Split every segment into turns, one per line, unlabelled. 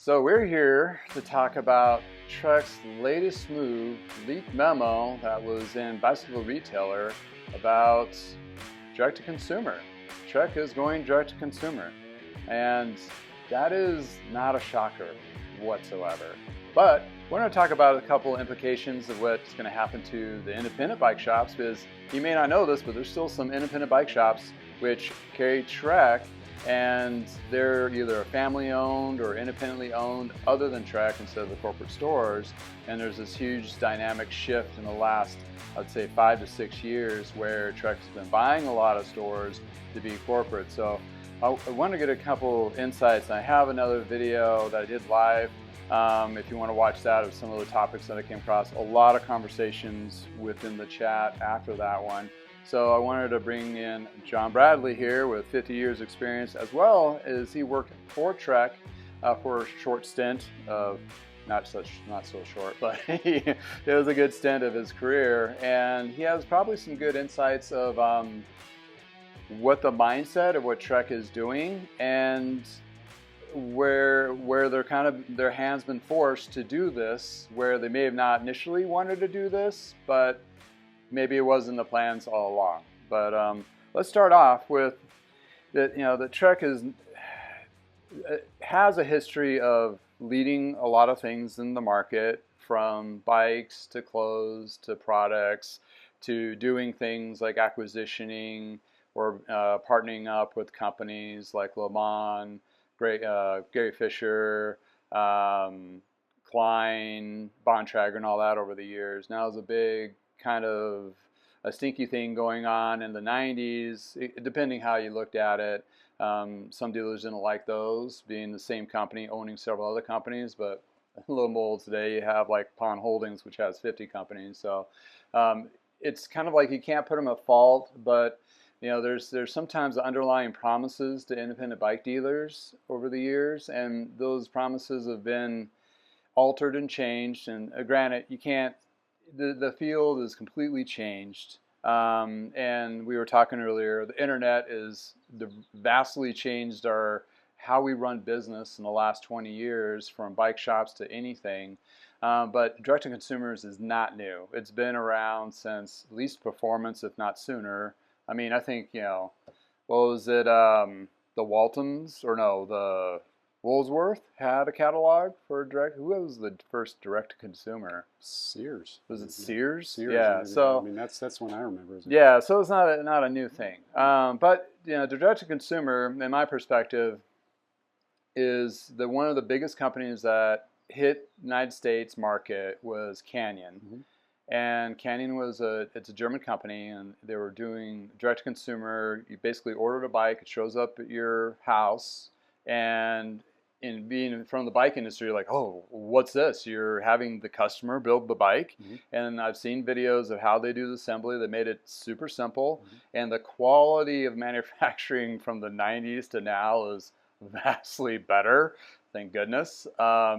So we're here to talk about Trek's latest move, leaked memo that was in Bicycle Retailer about direct-to-consumer. Trek is going direct-to-consumer, and that is not a shocker whatsoever. But we're going to talk about a couple implications of what's going to happen to the independent bike shops, because you may not know this, but there's still some independent bike shops which carry Trek, and they're either family owned or independently owned other than Trek instead of the corporate stores. And there's this huge dynamic shift in the last, I'd say, 5 to 6 years where Trek's been buying a lot of stores to be corporate. So I want to get a couple insights. I have another video that I did live. If you want to watch that, of some of the topics that I came across, a lot of conversations within the chat after that one. So I wanted to bring in John Bradley here with 50 years experience, as well as he worked for Trek for a short stint of, not so short, but it was a good stint of his career. And he has probably some good insights of what the mindset of what Trek is doing, and where they're kind of, their hands been forced to do this, where they may have not initially wanted to do this, but maybe it was in the plans all along. But let's start off with that. The Trek has a history of leading a lot of things in the market, from bikes to clothes to products to doing things like acquisitioning or partnering up with companies like Le Mans, Gary Fisher, Klein, Bontrager, and all that over the years. Now there's a big kind of a stinky thing going on in the 90s, depending how you looked at it. Some dealers didn't like those, being the same company owning several other companies, but a little more today you have like Pond Holdings, which has 50 companies. So it's kind of like you can't put them at fault, but there's sometimes underlying promises to independent bike dealers over the years, and those promises have been altered and changed. And granted, you can't, the field is completely changed. And we were talking earlier, the internet is vastly changed how we run business in the last 20 years, from bike shops to anything. But direct-to-consumers is not new. It's been around since at least Performance, if not sooner. I mean, I think, what was it, the Waltons, or no, the Woolsworth had a catalog for direct. Who was the first direct-to-consumer?
Sears.
Was it Sears?
Sears.
Yeah. So
I mean, that's one I remember. Isn't it?
Yeah. So it's not a new thing. But the direct-to-consumer, in my perspective, is one of the biggest companies that hit United States market was Canyon.
Mm-hmm.
And Canyon it's a German company, and they were doing direct-to-consumer. You basically ordered a bike, it shows up at your house, and in being from the bike industry, you're like, oh, what's this? You're having the customer build the bike. Mm-hmm. And I've seen videos of how they do the assembly. They made it super simple. Mm-hmm. And the quality of manufacturing from the 90s to now is vastly better. Thank goodness,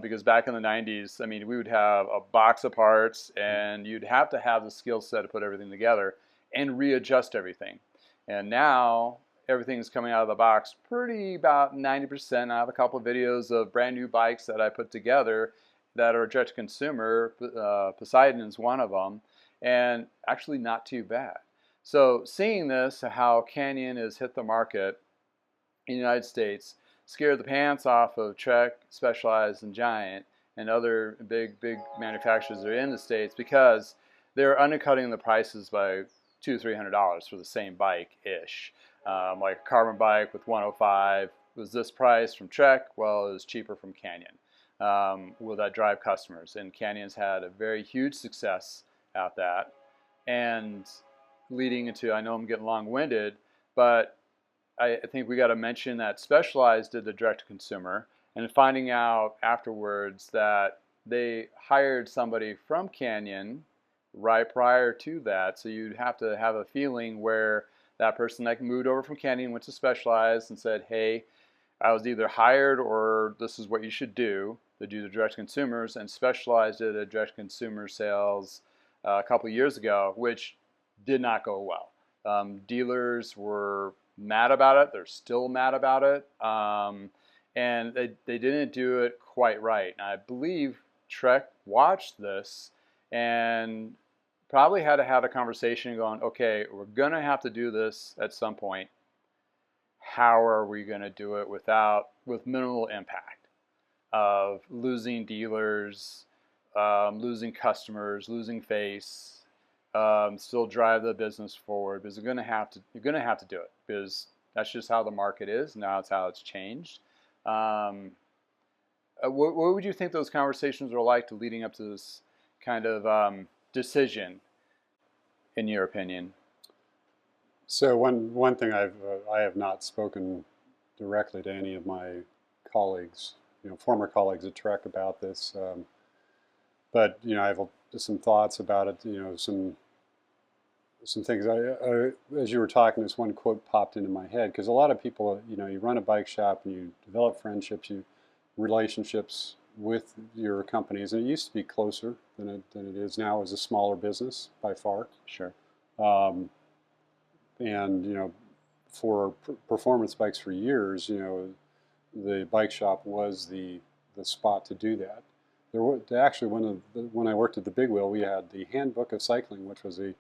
because back in the 90s, I mean, we would have a box of parts, and you'd have to have the skill set to put everything together and readjust everything. And now everything's coming out of the box pretty about 90%. I have a couple of videos of brand new bikes that I put together that are direct to consumer. Poseidon is one of them, and actually not too bad. So seeing this, how Canyon has hit the market in the United States, scared the pants off of Trek, Specialized, and Giant, and other big manufacturers that are in the States, because they're undercutting the prices by $200-300 for the same bike-ish. Like a carbon bike with 105 was this price from Trek. Well, it was cheaper from Canyon. Will that drive customers? And Canyon's had a very huge success at that. And leading into, I know I'm getting long-winded, but I think we got to mention that Specialized did the direct-to-consumer, and finding out afterwards that they hired somebody from Canyon right prior to that. So you'd have to have a feeling where that person that moved over from Canyon went to Specialized and said, hey, I was either hired or this is what you should do to do the direct-to-consumers. And Specialized did a direct-to-consumer sales a couple of years ago, which did not go well. Dealers were mad about it. They're still mad about it. and they didn't do it quite right. And I believe Trek watched this and probably had to have a conversation going, okay, we're going to have to do this at some point. How are we going to do it with minimal impact of losing dealers, losing customers, losing face, still drive the business forward? Because you're going to have to do it, because that's just how the market is. Now it's how it's changed. What would you think those conversations were like leading up to this kind of decision, in your opinion?
So one thing I have not spoken directly to any of my colleagues, former colleagues at Trek about this, but I have some thoughts about it. Some things. As you were talking, this one quote popped into my head, because a lot of people, you run a bike shop and you develop friendships, relationships with your companies, and it used to be closer than it is now as a smaller business by far.
Sure.
And for performance bikes for years, the bike shop was the spot to do that. There were actually, when I worked at the Big Wheel, we had the Handbook of Cycling, which was a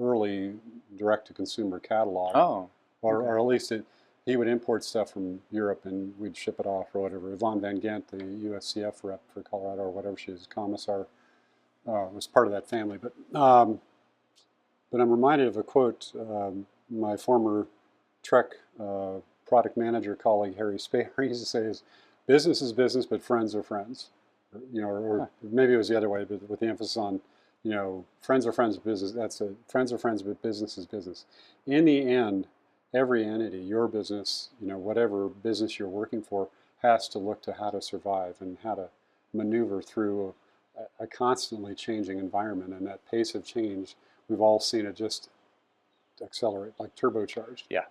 early direct-to-consumer catalog.
Oh,
or at least he would import stuff from Europe and we'd ship it off or whatever. Yvonne Van Gent, the USCF rep for Colorado or whatever she is, commissar, was part of that family. But I'm reminded of a quote my former Trek product manager colleague Harry Spaher used to say is, "Business is business, but friends are friends." Or maybe it was the other way, but with the emphasis on, friends are friends, business. That's it. Friends are friends, but business is business. In the end, every entity, your business, whatever business you're working for, has to look to how to survive and how to maneuver through a constantly changing environment. And that pace of change, we've all seen it just accelerate, like turbocharged.
Yeah.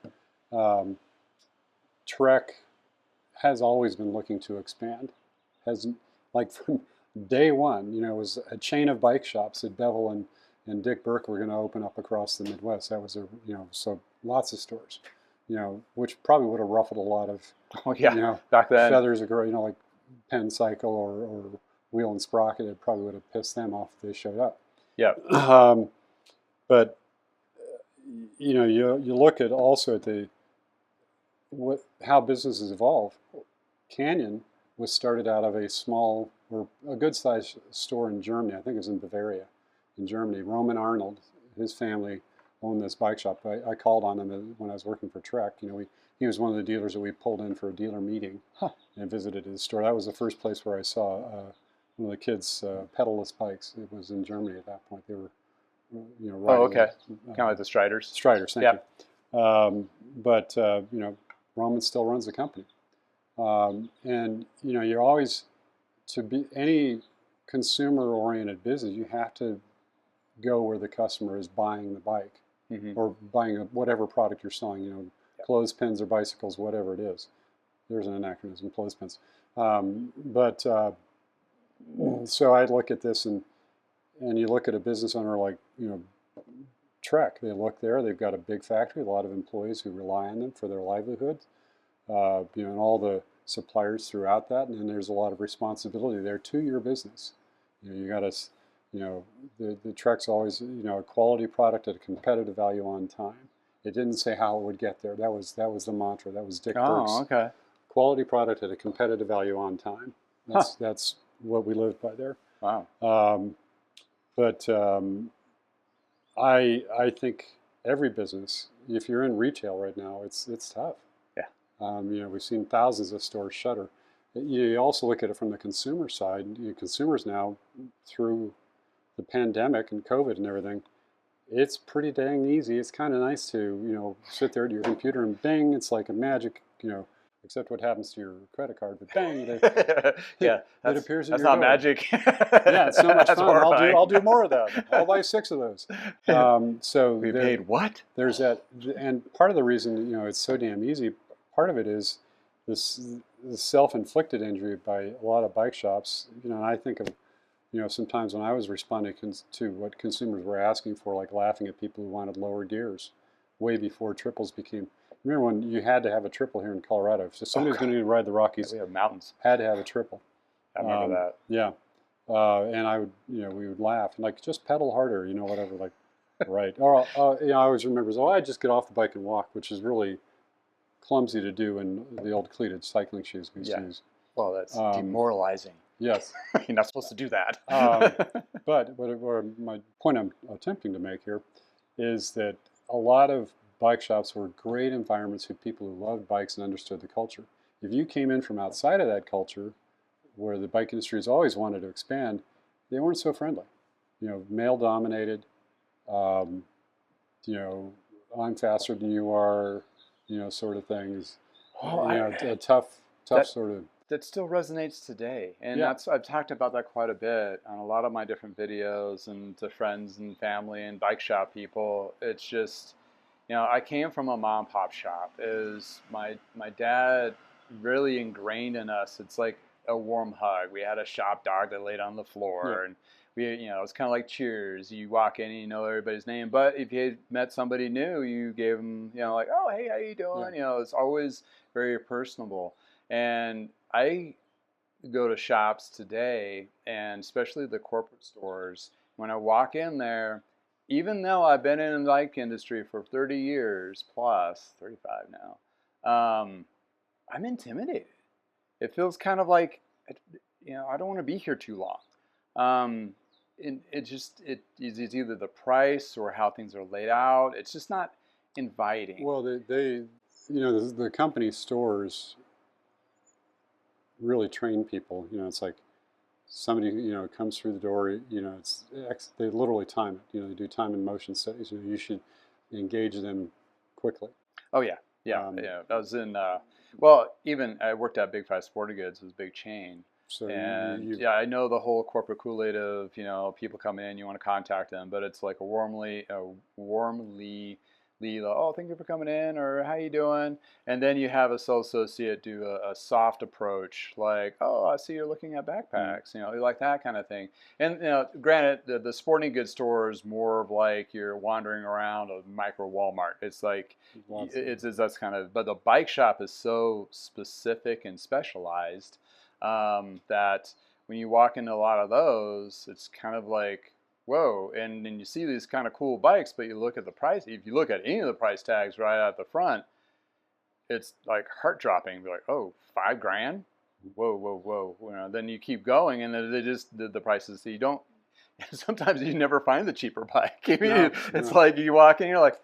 Trek has always been looking to expand. Like from day one, it was a chain of bike shops that Bevel and Dick Burke were going to open up across the Midwest. That was so lots of stores, which probably would have ruffled a lot of,
back then,
feathers, like Penn Cycle or Wheel and Sprocket. It probably would have pissed them off if they showed up.
Yeah.
But you look at also at how businesses evolve. Canyon was started out of a small or a good-sized store in Germany. I think it was in Bavaria, in Germany. Roman Arnold, his family owned this bike shop. I called on him when I was working for Trek. He was one of the dealers that we pulled in for a dealer meeting and visited his store. That was the first place where I saw one of the kids pedalless bikes. It was in Germany at that point. They were,
oh, okay. Kind of like the Striders.
Striders, thank you. But Roman still runs the company. And you're always, to be any consumer-oriented business, you have to go where the customer is buying the bike, or buying whatever product you're selling. Clothespins or bicycles, whatever it is. There's an anachronism, clothespins. So I look at this, and you look at a business owner like Trek. They look there. They've got a big factory, a lot of employees who rely on them for their livelihood. And all the suppliers throughout that, and then there's a lot of responsibility there to your business. You got to, the Trek's always, a quality product at a competitive value on time. It didn't say how it would get there. That was the mantra. That was Dick Burke's.
Oh, okay.
Quality product at a competitive value on time. That's what we lived by there.
Wow.
But I think every business, if you're in retail right now, it's tough. We've seen thousands of stores shutter. You also look at it from the consumer side. Consumers now, through the pandemic and COVID and everything, it's pretty dang easy. It's kind of nice to, sit there at your computer and bang, it's like a magic, except what happens to your credit card, but bang, it appears in your door.
That's not magic.
Yeah, it's so much fun. I'll do more of that. I'll buy 6 of those. So
we paid what?
There's that, and part of the reason, it's so damn easy, part of it is this self-inflicted injury by a lot of bike shops. And I think of, sometimes when I was responding to what consumers were asking for, like laughing at people who wanted lower gears way before triples became, remember when you had to have a triple here in Colorado. So somebody was
God.
going to ride the
Yeah,
Rockies,
we have mountains.
had to have a triple.
I remember that.
Yeah. And I would, we would laugh and like, just pedal harder, whatever, like, right. Or, I always remember, oh, I just get off the bike and walk, which is really clumsy to do in the old cleated cycling shoes we used to
Yeah.
use.
Well, that's demoralizing.
Yes.
You're not supposed to do that.
But what my point I'm attempting to make here is that a lot of bike shops were great environments for people who loved bikes and understood the culture. If you came in from outside of that culture, where the bike industry has always wanted to expand, they weren't so friendly. Male dominated. Um, I'm faster than you are. Sort of things.
Well,
A tough
that,
sort of.
that still resonates today, and
Yeah.
I've talked about that quite a bit on a lot of my different videos and to friends and family and bike shop people. It's just, I came from a mom and pop shop. Is my dad really ingrained in us? It's like a warm hug. We had a shop dog that laid on the floor,
Yeah.
and it was kind of like Cheers. You walk in and you know everybody's name, but if you had met somebody new, you gave them, like, oh, hey, how you doing?
Yeah.
It's always very personable. And I go to shops today, and especially the corporate stores, when I walk in there, even though I've been in the bike industry for 30 years plus, 35 now, I'm intimidated. It feels kind of like, I don't want to be here too long. It's either the price or how things are laid out. It's just not inviting.
Well, the company stores really train people. It's like somebody, comes through the door, they literally time it. They do time and motion studies. You should engage them quickly.
Oh, yeah. Yeah. I was in, even I worked at Big Five Sporting Goods, it was a big chain.
So
And I know the whole corporate Kool-Aid of, people come in, you want to contact them, but it's like a warmly, oh, thank you for coming in, or how you doing? And then you have a sales associate do a soft approach, like, oh, I see you're looking at backpacks, like that kind of thing. And granted, the sporting goods store is more of like you're wandering around a micro Walmart. It's like that's kind of, but the bike shop is so specific and specialized that when you walk into a lot of those, it's kind of like, whoa, and then you see these kind of cool bikes, but you look at the price. If you look at any of the price tags right at the front, it's like heart dropping. You're like, oh, $5,000? Whoa, whoa, whoa. Then you keep going, and they just the prices. You don't. Sometimes you never find the cheaper bike. It's like you walk in, you're like,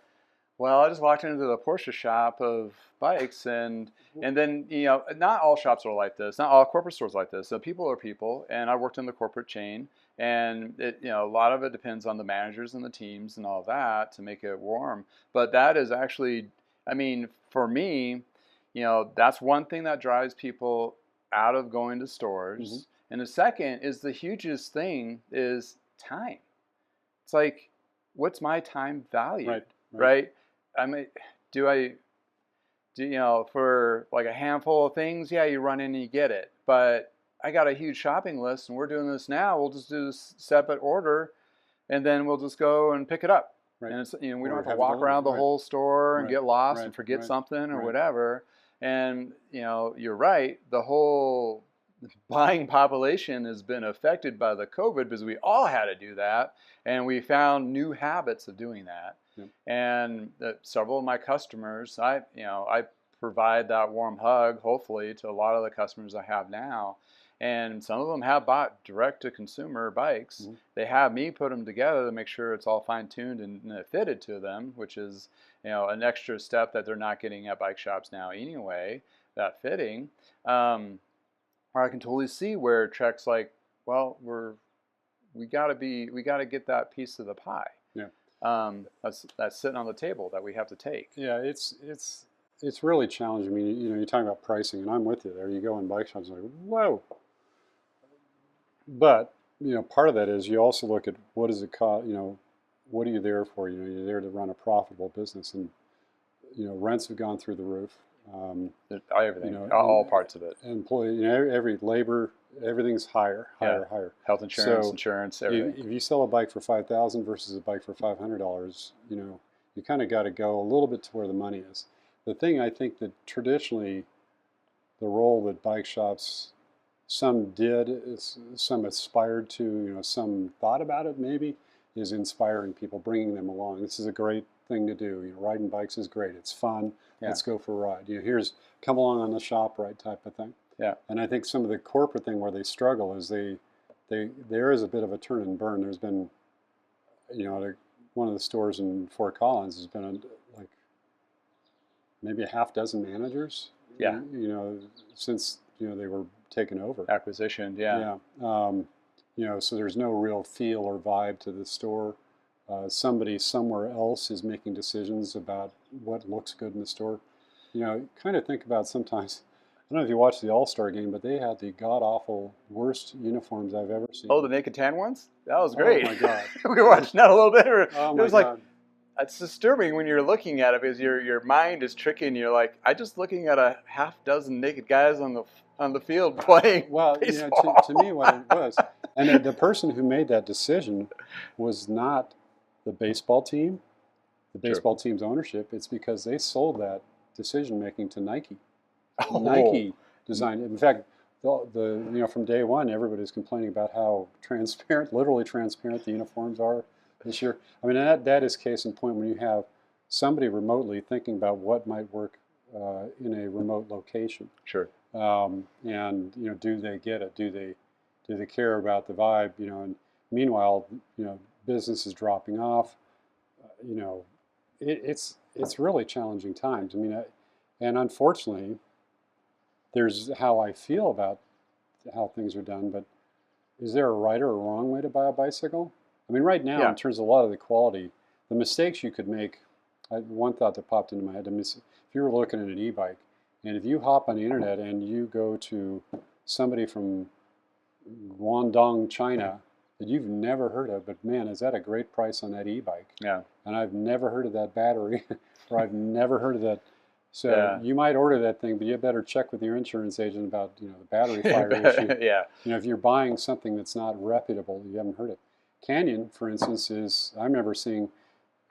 well, I just walked into the Porsche shop of bikes, and then not all shops are like this. Not all corporate stores are like this. So people are people, and I worked in the corporate chain, and a lot of it depends on the managers and the teams and all that to make it warm. But that is actually, for me, that's one thing that drives people out of going to stores. Mm-hmm. And the second is the hugest thing is time. It's like, what's my time valued, right? For like a handful of things, yeah, you run in and you get it. But I got a huge shopping list, and we're doing this now. We'll just do this separate order, and then we'll just go and pick it up. Right. And it's, we don't have to walk around the whole store and get lost and forget something or whatever. And you're right. The whole buying population has been affected by the COVID because we all had to do that, and we found new habits of doing that. And several of my customers, I provide that warm hug, hopefully, to a lot of the customers I have now. And some of them have bought direct-to-consumer bikes. Mm-hmm. They have me put them together to make sure it's all fine-tuned and fitted to them, which is an extra step that they're not getting at bike shops now anyway, that fitting. Or I can totally see where Trek's like, well, we got to get that piece of the pie.
Yeah.
That's sitting on the table that we have to take.
Yeah, it's really challenging. You're talking about pricing, and I'm with you there. You go in bike shops, and like, whoa. But part of that is you also look at what does it cost. What are you there for? You're there to run a profitable business, and rents have gone through the roof.
Everything, all parts of it.
Employee, every labor, everything's higher.
Health insurance,
so
insurance, everything.
If you sell a bike for $5,000 versus a bike for $500, you kind of got to go a little bit to where the money is. the thing I think that traditionally the role that bike shops, some did, some aspired to, some thought about it maybe, is inspiring people, bringing them along. This is a great thing to do. Riding bikes is great. It's fun.
Yeah.
Let's go for a ride. Here's come along on the shop ride type of thing.
Yeah.
And I think some of the corporate thing where they struggle is there is a bit of a turn and burn. There's been, one of the stores in Fort Collins has been like maybe a half dozen managers.
Yeah.
Since they were taken over.
Acquisition. Yeah.
Yeah. So there's no real feel or vibe to the store. Somebody somewhere else is making decisions about what looks good in the store. Kind of think about sometimes. I don't know if you watched the All-Star game, but they had the god-awful worst uniforms I've ever seen.
Oh, the naked tan ones? That was great.
Oh my God.
We were watching that a little bit.
Oh
it
my
was like,
God.
it's disturbing when you're looking at it because your mind is tricking. You're like, I just looking at a half dozen naked guys on the field playing baseball.
To me, what it was, and the person who made that decision was not the baseball team, the baseball team's ownership. It's because they sold that decision making to Nike.
Oh.
Nike designed it. In fact, from day one, everybody's complaining about how transparent, literally transparent, the uniforms are this year. I mean, that is case in point when you have somebody remotely thinking about what might work in a remote location.
Sure.
And do they get it? Do they care about the vibe? And meanwhile, business is dropping off. It's really challenging times. I mean, and unfortunately, there's how I feel about how things are done. But is there a right or a wrong way to buy a bicycle? I mean, right now, in terms of a lot of the quality, the mistakes you could make. One thought that popped into my head: if you were looking at an e-bike, and if you hop on the internet and you go to somebody from Guangdong, China, that you've never heard of, but man, is that a great price on that e-bike?
Yeah.
And I've never heard of that battery, or I've never heard of that. So you might order that thing, but you better check with your insurance agent about the battery fire issue.
Yeah.
If you're buying something that's not reputable, you haven't heard it. Canyon, for instance, I remember seeing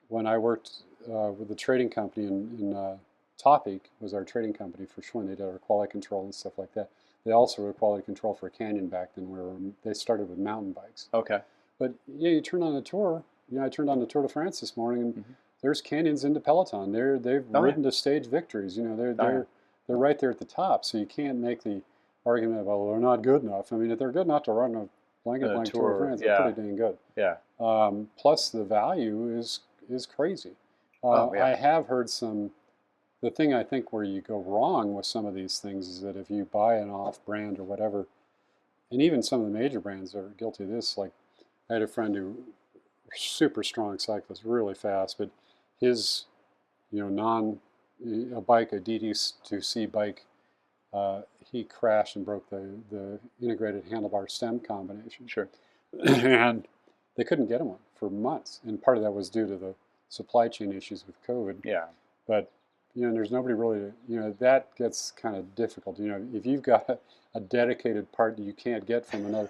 when I worked with a trading company in Topic was our trading company for Schwinn. They did our quality control and stuff like that. They also were quality control for Canyon back then, where they started with mountain bikes.
Okay.
But you turn on the Tour. I turned on the Tour de France this morning, and there's Canyons into Peloton. They've ridden to stage victories. They're right there at the top. So you can't make the argument, well, they're not good enough. I mean, if they're good enough to run a blank Tour de France, they're pretty dang good.
Yeah.
Plus the value is crazy. I have heard some. The thing I think where you go wrong with some of these things is that if you buy an off-brand or whatever, and even some of the major brands are guilty of this. Like I had a friend who super strong cyclist, really fast, but his a bike, a DD2C bike, he crashed and broke the integrated handlebar stem combination.
Sure.
And they couldn't get him one for months, and part of that was due to the supply chain issues with COVID.
Yeah.
But there's nobody really, that gets kind of difficult. If you've got a dedicated part that you can't get from another,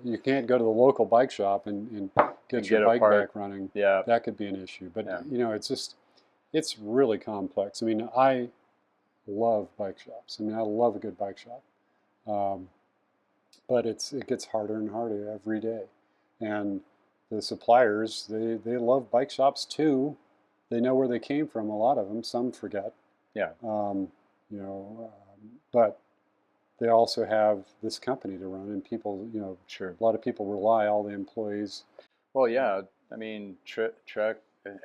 you can't go to the local bike shop and get your bike back running.
Yeah.
That could be an issue. But it's really complex. I mean, I love bike shops. I mean, I love a good bike shop. But it gets harder and harder every day. And the suppliers, they love bike shops too. They know where they came from, a lot of them. Some forget.
Yeah.
But they also have this company to run, and people,
Sure.
A lot of people rely, all the employees.
Well, yeah. I mean, Trek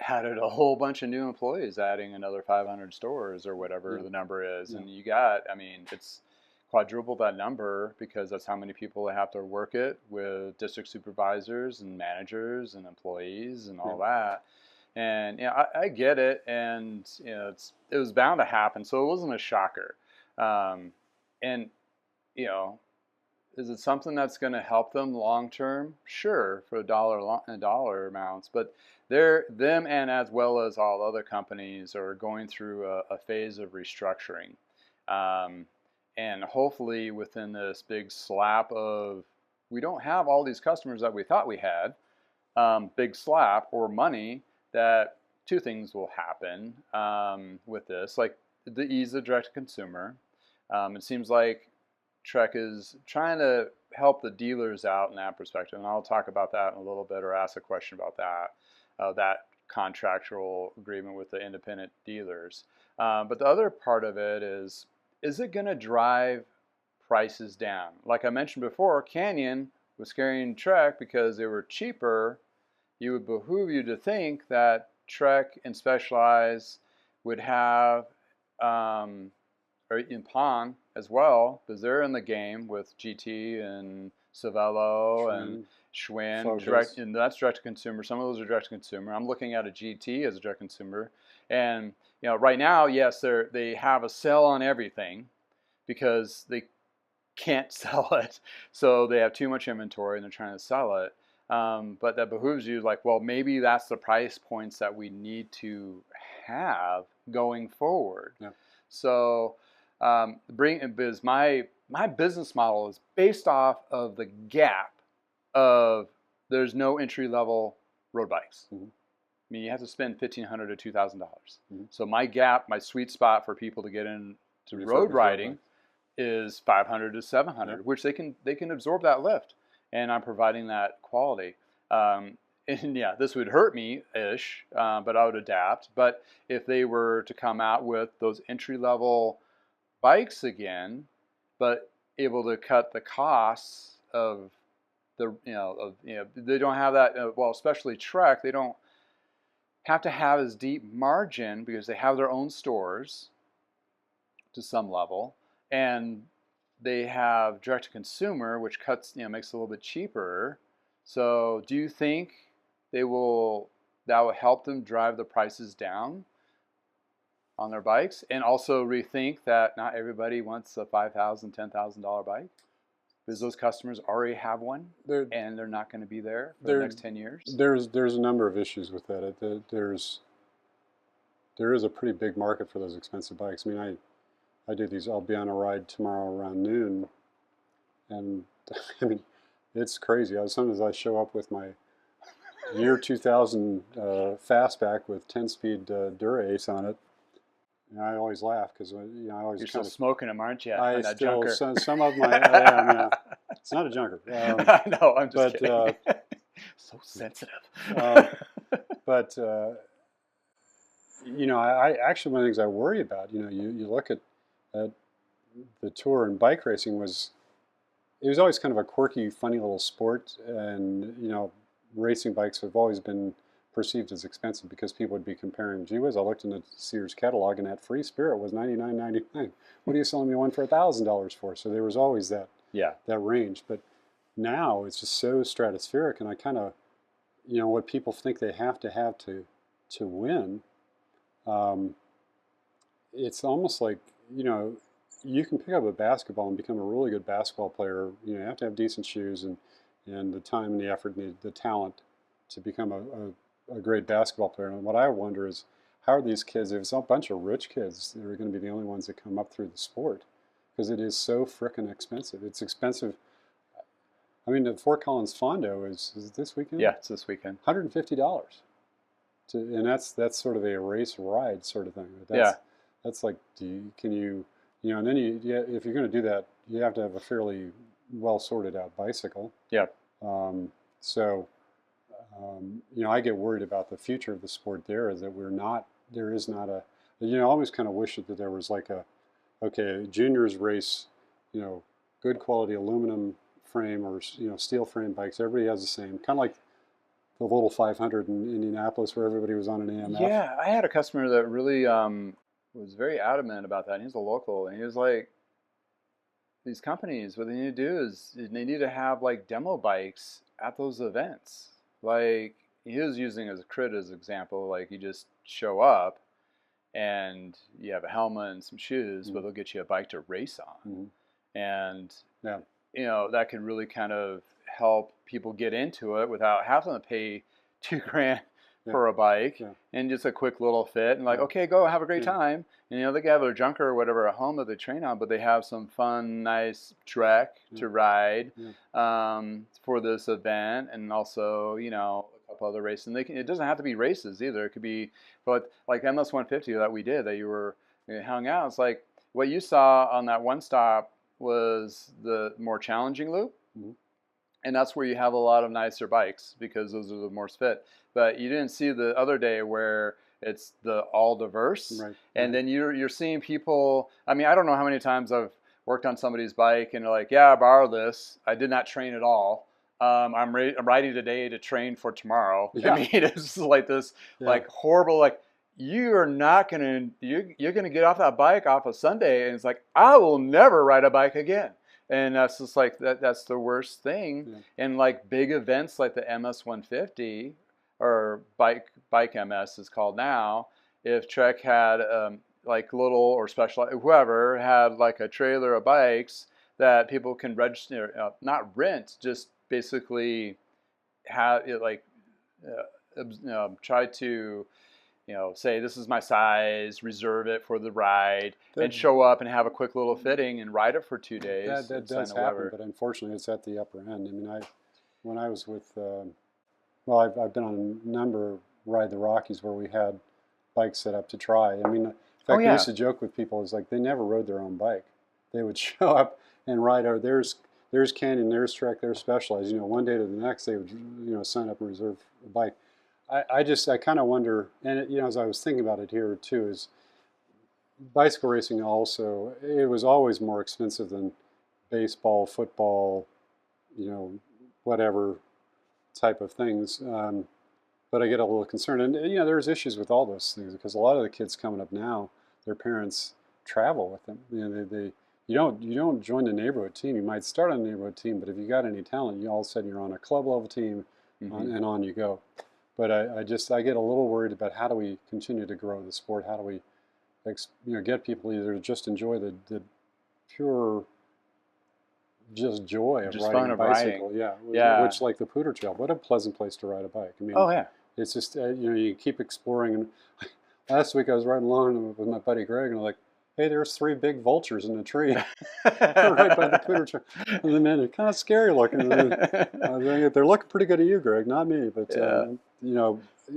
added a whole bunch of new employees, adding another 500 stores or whatever the number is. And it's quadruple that number because that's how many people have to work it with district supervisors and managers and employees and all that. And I get it, and it was bound to happen, so it wasn't a shocker. And is it something that's going to help them long term? Sure, for dollar amounts, but them and as well as all other companies are going through a phase of restructuring, and hopefully within this big slap of we don't have all these customers that we thought we had, big slap or money. That two things will happen with this. Like the ease of direct to consumer. It seems like Trek is trying to help the dealers out in that perspective, and I'll talk about that in a little bit, or ask a question about that contractual agreement with the independent dealers. But the other part of it is it going to drive prices down? Like I mentioned before, Canyon was carrying Trek because they were cheaper. You would behoove you to think that Trek and Specialized would have, or in Pong as well, because they're in the game with GT and Cervelo and Schwinn, direct, and that's direct to consumer. Some of those are direct to consumer. I'm looking at a GT as a direct consumer, and right now, yes, they have a sale on everything because they can't sell it, so they have too much inventory and they're trying to sell it. But that behooves you, like, well, maybe that's the price points that we need to have going forward.
Yeah.
So because my business model is based off of the gap of there's no entry level road bikes.
Mm-hmm.
I mean, you have to spend $1,500 to $2,000.
Mm-hmm.
So my gap, my sweet spot for people to get into road riding is $500 to $700, yeah, which they can absorb that lift, and I'm providing that quality. And yeah, this would hurt me ish, but I would adapt. But if they were to come out with those entry level bikes again, but able to cut the costs of they don't have that. Well, especially Trek, they don't have to have as deep margin because they have their own stores to some level, and they have direct to consumer, which makes it a little bit cheaper. So do you think that will help them drive the prices down on their bikes, and also rethink that not everybody wants a $5,000, $10,000 bike? Because those customers already have one, and they're not going to be there for the next 10 years.
There's a number of issues with that. There is a pretty big market for those expensive bikes. I mean, I do these. I'll be on a ride tomorrow around noon, and I mean, it's crazy. Sometimes I show up with my year 2000 fastback with 10-speed Dura-Ace on it. And I always laugh because I always.
You're still smoking them, aren't you?
I
that
still
junker.
Some of my. Yeah, it's not a junker.
I know. I'm just kidding. So sensitive.
But I actually, one of the things I worry about. You look at the tour, and bike racing it was always kind of a quirky, funny little sport, and racing bikes have always been perceived as expensive because people would be comparing. Gee whiz, I looked in the Sears catalog, and that Free Spirit was $99.99. What are you selling me one for $1,000 for? So there was always that range. But now it's just so stratospheric, and I kind of, what people think they have to win. It's almost like you can pick up a basketball and become a really good basketball player. You have to have decent shoes and the time and the effort and the talent to become a great basketball player. And what I wonder is, how are these kids, if it's a bunch of rich kids, that are going to be the only ones that come up through the sport? Because it is so frickin' expensive. It's expensive. I mean, the Fort Collins Fondo is this weekend?
Yeah, it's this weekend.
$150. And that's sort of a race ride sort of thing. That's like, and then if you're going to do that, you have to have a fairly well sorted out bicycle.
Yeah.
I get worried about the future of the sport. There is not a, I always kind of wish that there was like juniors race, good quality aluminum frame or steel frame bikes. Everybody has the same, kind of like the little 500 in Indianapolis where everybody was on an AMF.
Yeah, I had a customer that really was very adamant about that. And he's a local, and he was like, these companies, what they need to do is they need to have like demo bikes at those events. Like, he was using as a crit as example, like you just show up and you have a helmet and some shoes, but they'll get you a bike to race on. And that could really kind of help people get into it without having to pay $2,000 for a bike, and just a quick little fit, and like, okay, go have a great time. And they can have their junker or whatever at home that they train on, but they have some fun, nice Trek to ride for this event, and also a couple other races. And it doesn't have to be races either. It could be, but like MS 150 that we did, that you were We hung out. It's like what you saw on that one stop was the more challenging loop.
Mm-hmm.
And that's where you have a lot of nicer bikes because those are the more fit. But you didn't see the other day where it's the all diverse,
Right.
and
Right.
then you're seeing people. I mean, I don't know how many times I've worked on somebody's bike and they're like, "Yeah, I borrowed this. I did not train at all. I'm riding today to train for tomorrow." I
Yeah.
mean, it's just like this,
Yeah.
like horrible, like you are not gonna you're gonna get off that bike off a Sunday, and it's like I will never ride a bike again. And that's just like that's the worst thing.
Yeah.
And like big events like the MS 150 or bike MS is called now. If Trek had like little or special whoever had like a trailer of bikes that people can register, not rent, just basically have it like try to say this is my size, reserve it for the ride,
That
and show up and have a quick little fitting and ride it for 2 days
that
and sign
does
a
happen,
waiver.
but unfortunately, it's at the upper end. I mean, when I was with, well, I've been on a number of Ride the Rockies where we had bikes set up to try. I mean, in
Oh
fact, we
yeah,
used to joke with people, it's like they never rode their own bike. They would show up and ride our, there's Canyon, there's Trek, there's Specialized. One day to the next, they would, sign up and reserve a bike. I kind of wonder, and as I was thinking about it here too, is bicycle racing also, it was always more expensive than baseball, football, you know, whatever type of things. But I get a little concerned, and there's issues with all those things because a lot of the kids coming up now, their parents travel with them. They you don't join the neighborhood team. You might start on a neighborhood team, but if you got any talent, you all of a sudden you're on a club level team,
mm-hmm.
and on you go. But I get a little worried about how do we continue to grow the sport? How do we get people either to just enjoy the pure just joy of
Just
riding
fun
a
of riding.
bicycle. Yeah,
Yeah.
which like the Pooter Trail. What a pleasant place to ride a bike. I mean,
Oh yeah.
it's just you keep exploring. And last week I was riding along with my buddy Greg, and I'm like, hey, there's 3 big vultures in the tree right by the Pooter Trail. And then they're kind of scary looking. And then, they're looking pretty good at you, Greg, not me. But
Yeah.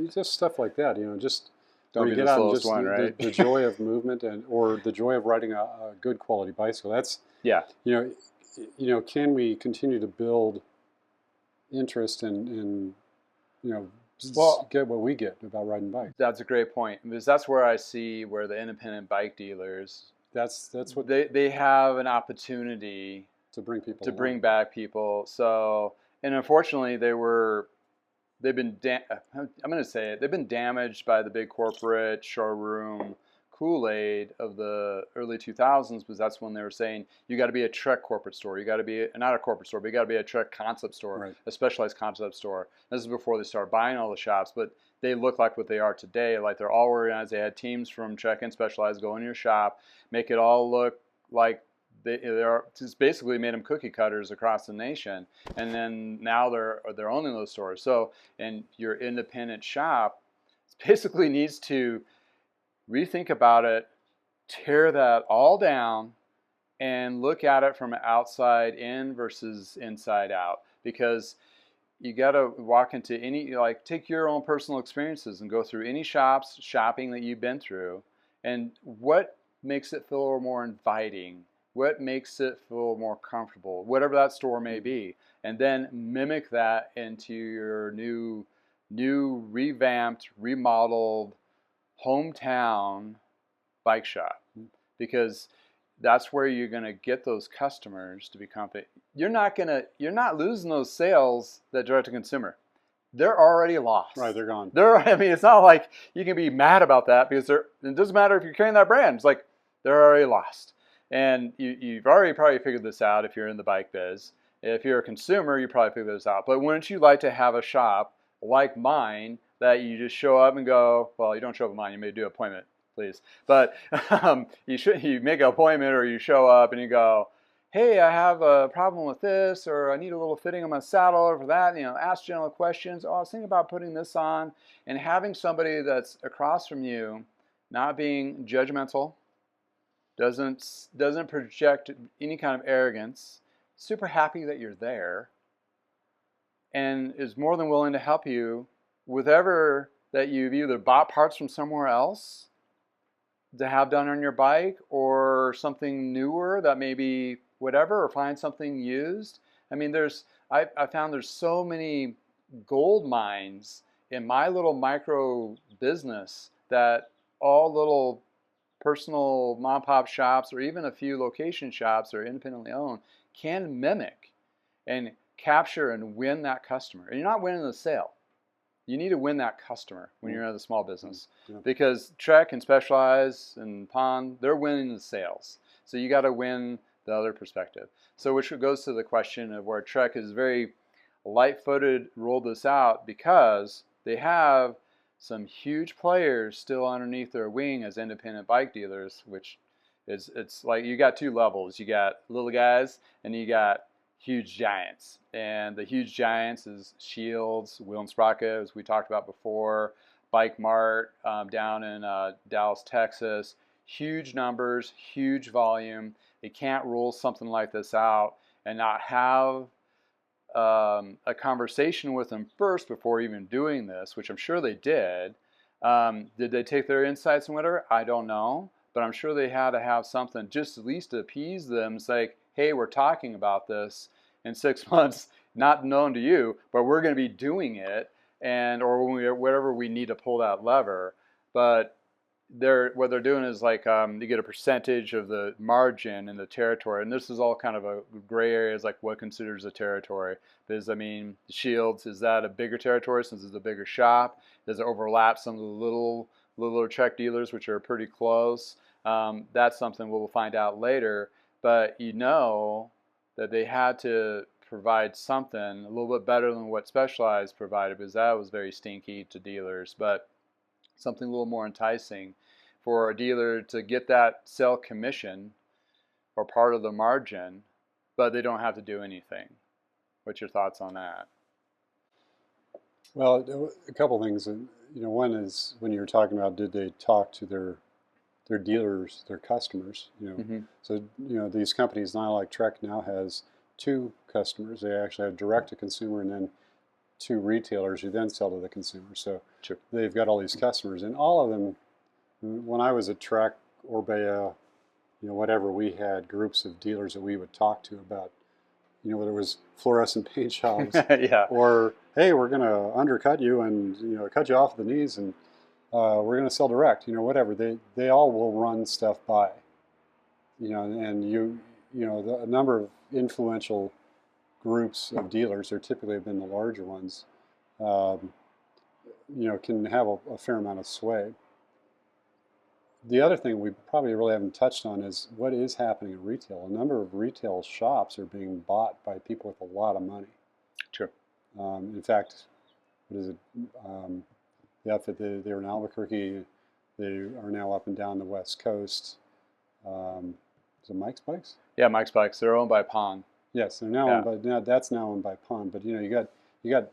just stuff like that. Just
Don't
where
be
you get
the
out and
slowest
just
one, right?
the joy of movement or the joy of riding a good quality bicycle. That's
Yeah.
can we continue to build interest and
Well,
get what we get about riding bikes?
that's a great point because that's where I see where the independent bike dealers
That's what
they have an opportunity
to bring people
to
along.
bring back people. So, and unfortunately, I'm going to say it. They've been damaged by the big corporate showroom Kool-Aid of the early 2000s, because that's when they were saying you got to be a Trek corporate store. You got to be not a corporate store, but you got to be a Trek concept store,
Right.
a specialized concept store. This is before they started buying all the shops, but they look like what they are today. Like they're all organized. They had teams from Trek and Specialized go in your shop, make it all look like they're just basically made them cookie cutters across the nation, and then now they're owning those stores. So, and your independent shop basically needs to rethink about it, tear that all down, and look at it from outside in versus inside out. Because you got to walk into take your own personal experiences and go through any shopping that you've been through, and what makes it feel more inviting, what makes it feel more comfortable, whatever that store may be, and then mimic that into your new revamped, remodeled hometown bike shop, because that's where you're going to get those customers to be confident. You're not losing those sales that direct to consumer. They're already lost.
Right, they're gone.
I mean, it's not like you can be mad about that because it doesn't matter if you're carrying that brand. It's like they're already lost. And you've already probably figured this out if you're in the bike biz. If you're a consumer, you probably figured this out. But wouldn't you like to have a shop like mine that you just show up and go, well, you don't show up at mine, you may do an appointment, please. But you make an appointment or you show up and you go, hey, I have a problem with this, or I need a little fitting on my saddle, or for that, ask general questions. Oh, I was thinking about putting this on, and having somebody that's across from you, not being judgmental, doesn't project any kind of arrogance, super happy that you're there, and is more than willing to help you with whatever that you've either bought parts from somewhere else, to have done on your bike, or something newer that maybe whatever, or find something used. I mean, I found there's so many gold mines in my little micro business that all little personal mom and pop shops, or even a few location shops that are independently owned, can mimic and capture and win that customer. And you're not winning the sale. You need to win that customer when you're in a small business, because Trek and Specialized and Pond, they're winning the sales. So you got to win the other perspective. So which goes to the question of where Trek is very light-footed, rolled this out because they have some huge players still underneath their wing as independent bike dealers, which it's like you got two levels. You got little guys and you got huge giants. And the huge giants is Shields, Wheel and Sprocket, as we talked about before, Bike Mart down in Dallas, Texas. Huge numbers, huge volume. They can't roll something like this out and not have a conversation with them first before even doing this, which I'm sure they did. Did they take their insights and whatever? I don't know. But I'm sure they had to have something just at least to appease them. It's like, hey, we're talking about this in 6 months, not known to you, but we're going to be doing it, and or when whatever we need to pull that lever. But what they're doing is like you get a percentage of the margin in the territory, and this is all kind of a gray area. Is like what considers a territory. Because I mean, Shields, is that a bigger territory since it's a bigger shop? Does it overlap some of the littler Trek dealers, which are pretty close? That's something we'll find out later. But you know that they had to provide something a little bit better than what Specialized provided, because that was very stinky to dealers. But something a little more enticing for a dealer to get that sell commission or part of the margin, but they don't have to do anything. What's your thoughts on that?
Well, a couple things. One is when you were talking about did they talk to their dealers, their customers. So these companies, not like Trek now has two customers. They actually have direct to consumer and then two retailers who then sell to the consumer. So
Sure.
They've got all these customers, and all of them. When I was at Trek, Orbea, whatever, we had groups of dealers that we would talk to about, whether it was fluorescent paint jobs,
Yeah.
or hey, we're going to undercut you and cut you off the knees, and we're going to sell direct, whatever. They all will run stuff by, and a number of influential groups of dealers, or typically have been the larger ones, can have a fair amount of sway. The other thing we probably really haven't touched on is what is happening in retail. A number of retail shops are being bought by people with a lot of money.
Sure.
In fact, what is it? The outfit, they were in Albuquerque. They are now up and down the West Coast. Is it Mike's Bikes?
Yeah, Mike's Bikes. They're owned by Pond.
Yes, they're now owned by. That's now owned by Pond. But you got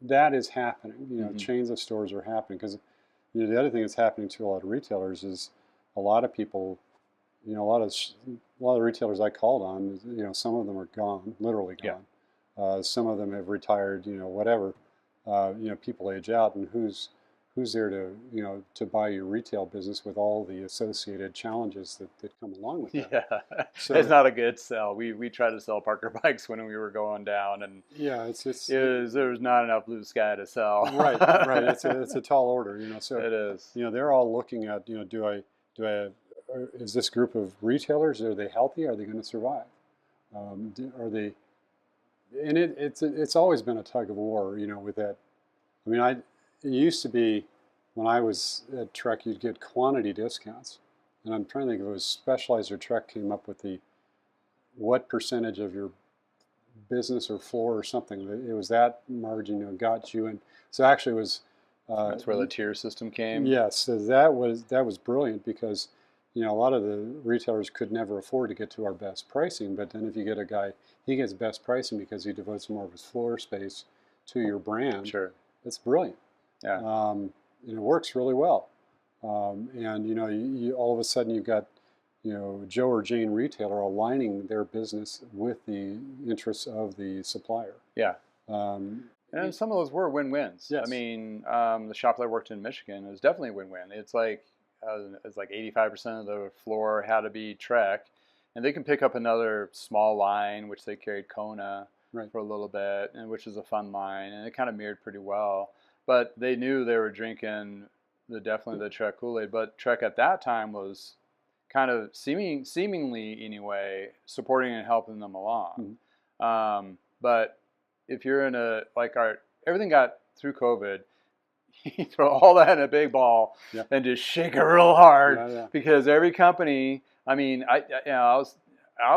that is happening. Chains of stores are happening because the other thing that's happening to a lot of retailers is a lot of people, a lot of retailers I called on, some of them are gone, literally gone. Yeah. Some of them have retired, whatever. People age out, and who's there to buy your retail business with all the associated challenges that come along with that.
Yeah,
so,
it's not a good sell. We tried to sell Parker bikes when we were going down, and
yeah,
there was not enough blue sky to sell.
Right. It's a tall order, So
it is.
They're all looking at, is this group of retailers, are they healthy? Are they going to survive? Are they? And it's always been a tug of war, with that. I mean, it used to be when I was at Trek, you'd get quantity discounts, and I'm trying to think if it was Specialized or Trek came up with what percentage of your business or floor or something. It was that margin, got you, and so actually it was.
That's where the tier system came.
Yes, so that was brilliant because a lot of the retailers could never afford to get to our best pricing. But then if you get a guy, he gets best pricing because he devotes more of his floor space to your brand.
Sure,
it's brilliant.
Yeah,
and it works really well. And you all of a sudden you've got Joe or Jane retailer aligning their business with the interests of the supplier.
Yeah. And some of those were win-wins.
Yes.
I mean, the shop that I worked in Michigan was definitely a win-win. It's like it's like 85% of the floor had to be Trek, and they can pick up another small line, which they carried Kona
Right.
for a little bit, and which is a fun line, and it kind of mirrored pretty well. But they knew they were drinking definitely the Trek Kool-Aid. But Trek at that time was kind of seemingly anyway supporting and helping them along. But if you're in a like our everything got through COVID, you throw all that in a big ball
Yeah.
and just shake it real hard
Yeah.
because every company. I mean, I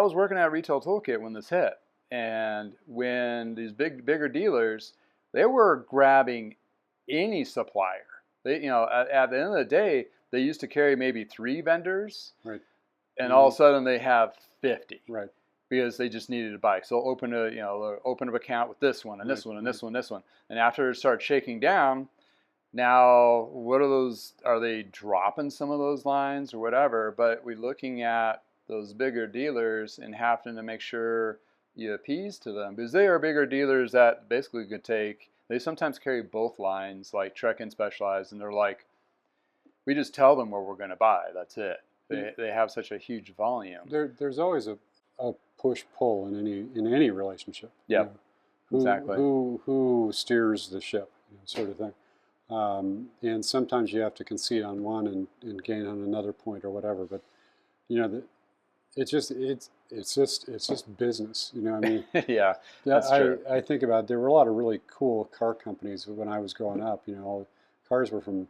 was working at Retail Toolkit when this hit, and when these bigger dealers, they were grabbing any supplier. They, at the end of the day, they used to carry maybe 3 vendors,
Right.
and all of a sudden they have 50.
Right.
Because they just needed a bike. So open an account with this one and this one and this one, this one. And after it starts shaking down, now what are those? Are they dropping some of those lines or whatever? But we're looking at those bigger dealers and having to make sure you appease to them because they are bigger dealers that basically could take. They sometimes carry both lines, like Trek and Specialized, and they're like, we just tell them what we're going to buy. That's it. They have such a huge volume.
There's always a push-pull in any relationship.
Yeah, exactly.
Who steers the ship, sort of thing. And sometimes you have to concede on one and gain on another point or whatever. But it's just business. I mean.
Yeah, that's true.
I think about there were a lot of really cool car companies when I was growing up. Cars were from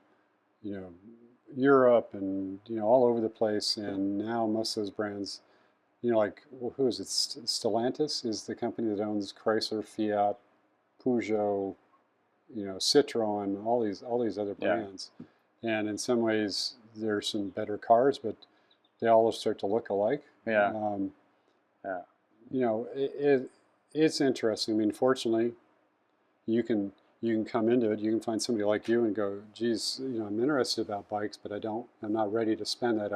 Europe and all over the place, and now most of those brands. Like, who is it? Stellantis is the company that owns Chrysler, Fiat, Peugeot, Citroen, all these other brands. Yeah. And in some ways, there's some better cars, but they all start to look alike.
Yeah.
It's interesting. I mean, fortunately, you can come into it. You can find somebody like you and go, geez, I'm interested about bikes, but I'm not ready to spend that.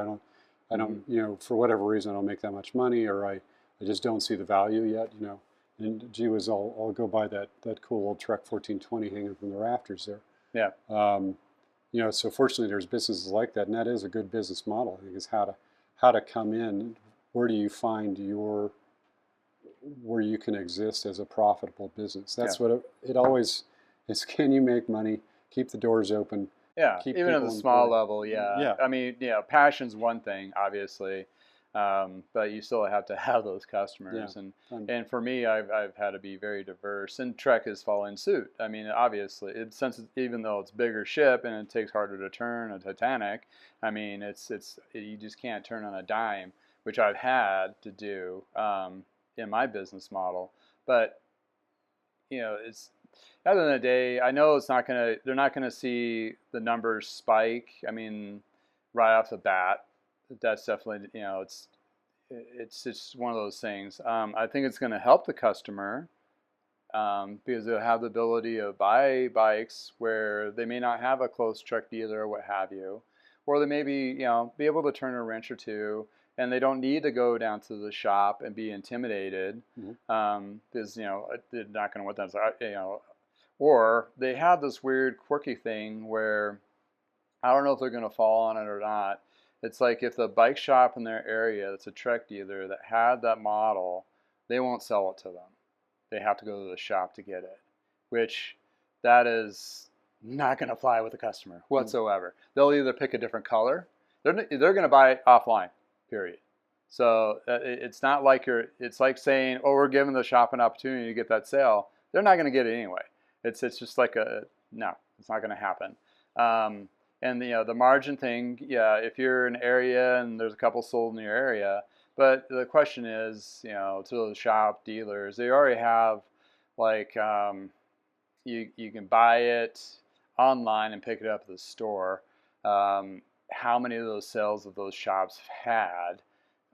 I don't, for whatever reason, I don't make that much money, or I just don't see the value yet, And gee whiz, I'll go buy that cool old Trek 1420 hanging from the rafters there.
Yeah.
So fortunately, there's businesses like that, and that is a good business model. I think is how to come in. Where do you find where you can exist as a profitable business? That's what it always is. Can you make money? Keep the doors open.
Yeah, even at the small level, yeah. I mean, passion's one thing, obviously, but you still have to have those customers. Yeah. And for me, I've had to be very diverse, and Trek is following suit. I mean, obviously, even though it's bigger ship and it takes harder to turn a Titanic, I mean, you just can't turn on a dime, which I've had to do in my business model. But it's. At the end of the day, I know they're not gonna see the numbers spike. I mean, right off the bat, that's definitely, it's just one of those things. I think it's gonna help the customer because they'll have the ability to buy bikes where they may not have a close Trek dealer or what have you, or they may be able to turn a wrench or two, and they don't need to go down to the shop and be intimidated because they're not gonna want that. Or they have this weird, quirky thing where I don't know if they're going to fall on it or not. It's like if the bike shop in their area that's a Trek dealer that had that model, they won't sell it to them. They have to go to the shop to get it, which that is not going to fly with the customer whatsoever. They'll either pick a different color. They're going to buy it offline, period. So it's not like it's like saying, oh, we're giving the shop an opportunity to get that sale. They're not going to get it anyway. It's just like no, it's not going to happen. And the margin thing, if you're in an area and there's a couple sold in your area, but the question is, to those shop dealers, they already have like you can buy it online and pick it up at the store. How many of those sales of those shops have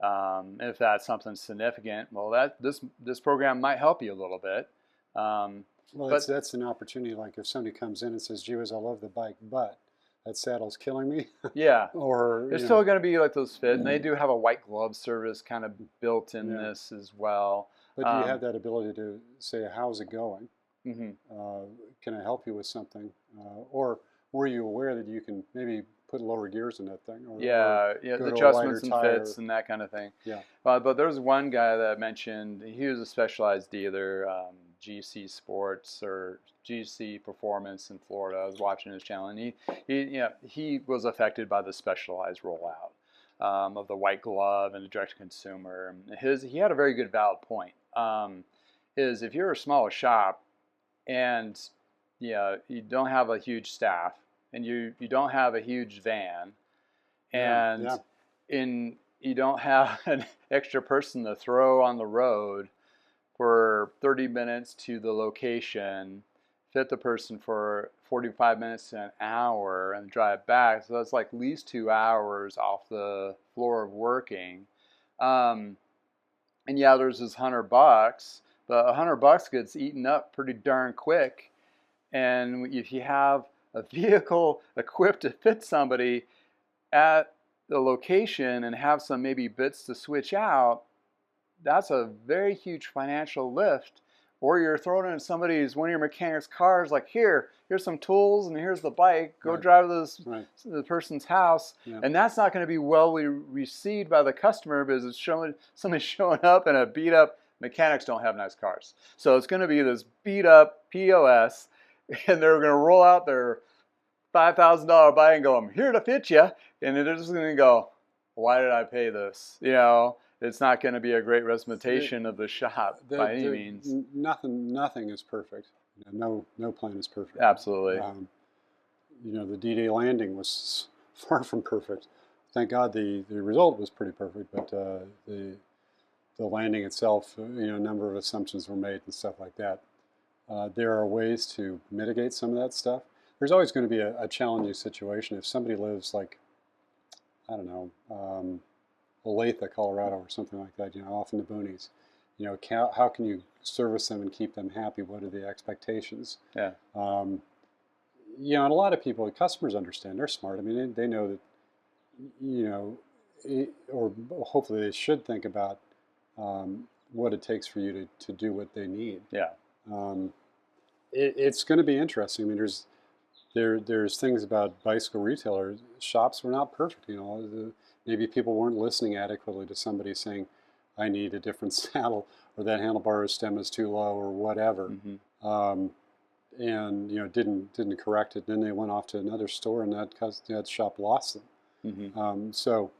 had? If that's something significant, well, this program might help you a little bit.
Well, that's an opportunity. Like if somebody comes in and says, "Gee whiz, I love the bike, but that saddle's killing me."
Yeah.
Or
there's still going to be like those fit, and they do have a white glove service kind of built in this as well.
But do you have that ability to say, "How's it going?
Mm-hmm.
Can I help you with something?" Or were you aware that you can maybe put lower gears in that thing, or
Yeah, yeah,
go
the
to a wider
adjustments and
tire.
fits and that kind of thing.
Yeah.
But there was one guy that mentioned he was a specialized dealer, GC Sports or GC Performance in Florida. I was watching his channel, and he was affected by the specialized rollout of the white glove and the direct to consumer. He had a very good valid point. Is if you're a smaller shop and you don't have a huge staff and you don't have a huge van and
Yeah.
you don't have an extra person to throw on the road for 30 minutes to the location, fit the person for 45 minutes to an hour and drive back. So that's like at least 2 hours off the floor of working. And yeah, there's this $100, but $100 gets eaten up pretty darn quick. And if you have a vehicle equipped to fit somebody at the location and have some maybe bits to switch out, that's a very huge financial lift. Or you're throwing in one of your mechanic's cars, like here's some tools and here's the bike. Go drive to the person's house, and that's not going to be well received by the customer because it's somebody showing up in a beat up. Mechanics don't have nice cars, so it's going to be this beat up POS, and they're going to roll out their $5,000 bike and go, "I'm here to fit you," and they're just going to go, "Why did I pay this?" It's not going to be a great representation of the shop by any means.
Nothing is perfect. No plan is perfect.
Absolutely.
The D-Day landing was far from perfect. Thank God the result was pretty perfect, but the landing itself, a number of assumptions were made and stuff like that. There are ways to mitigate some of that stuff. There's always going to be a challenging situation if somebody lives like, I don't know, Olathe, Colorado, or something like that. Off in the boonies. How can you service them and keep them happy? What are the expectations?
Yeah.
And a lot of people, customers understand. They're smart. I mean, they know that, or hopefully they should think about what it takes for you to do what they need.
Yeah.
It's going to be interesting. I mean, there's things about bicycle retailer shops were not perfect. Maybe people weren't listening adequately to somebody saying, "I need a different saddle," or "that handlebar stem is too low," or whatever, and didn't correct it. Then they went off to another store, and that shop lost them. So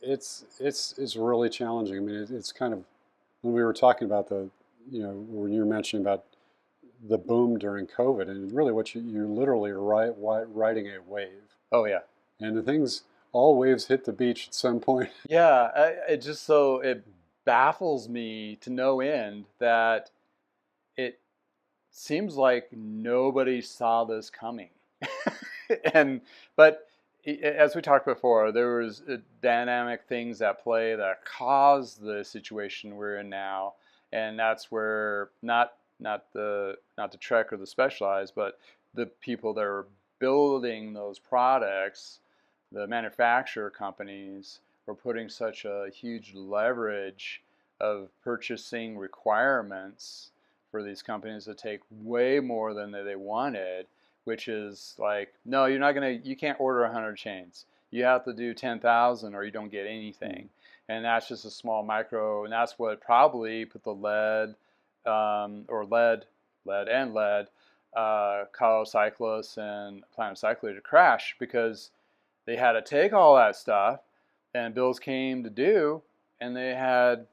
it's really challenging. I mean, it's kind of, when we were talking about when you were mentioning about the boom during COVID, and really what you literally are riding a wave.
Oh yeah.
And all waves hit the beach at some point.
Yeah, it baffles me to no end that it seems like nobody saw this coming. But as we talked before, there was dynamic things at play that caused the situation we're in now, and that's where not the Trek or the Specialized, but the people that are building those products, the manufacturer companies, were putting such a huge leverage of purchasing requirements for these companies to take way more than they wanted, which is like, no, you can't order 100 chains. You have to do 10,000 or you don't get anything. And that's just a small micro, and that's what probably put the lead Kyle Cyclists and Planet Cycler to crash, because they had to take all that stuff and bills came to due, and they had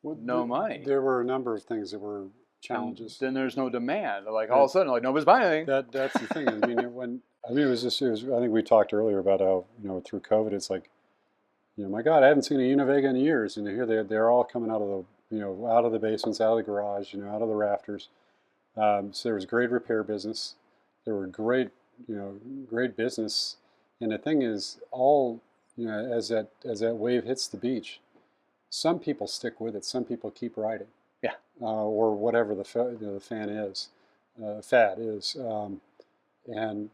no money.
There were a number of things that were challenges.
And then there's no demand. Like all of a sudden, like nobody's buying anything.
That's the thing. I mean, I think we talked earlier about how through COVID, it's like, my God, I haven't seen a Univega in years, and here they're all coming out of the basements, out of the garage, out of the rafters. So there was great repair business. There were great business, and the thing is, as that wave hits the beach, some people stick with it. Some people keep riding.
Yeah.
Or whatever the fad is, and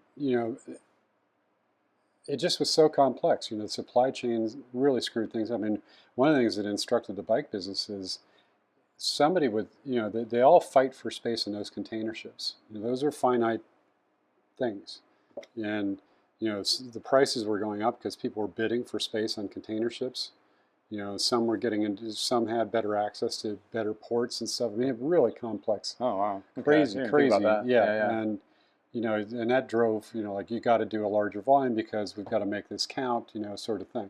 it just was so complex. The supply chains really screwed things up. I mean, one of the things that instructed the bike business is somebody would, they all fight for space in those container ships. Those are finite things, and the prices were going up because people were bidding for space on container ships. Some were getting into, some had better access to better ports and stuff. I mean, really complex,
Oh wow. Okay.
crazy,
Think
crazy.
about that.
Yeah,
Yeah.
and and that drove, like you got to do a larger volume because we've got to make this count, sort of thing.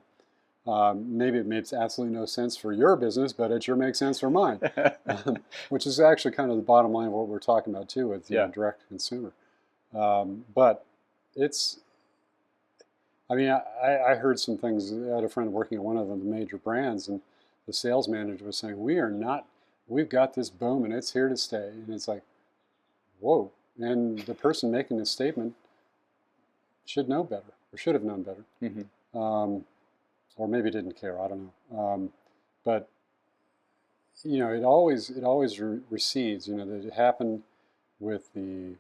Maybe it makes absolutely no sense for your business, but it sure makes sense for mine, which is actually kind of the bottom line of what we're talking about too with
Yeah.
direct to consumer. But it's, I mean, I heard some things. I had a friend working at one of the major brands, and the sales manager was saying, we've got this boom and it's here to stay. And it's like, whoa. And the person making this statement should know better, or should have known better.
Mm-hmm.
Or maybe didn't care, I don't know. But, it always recedes. That it happened with the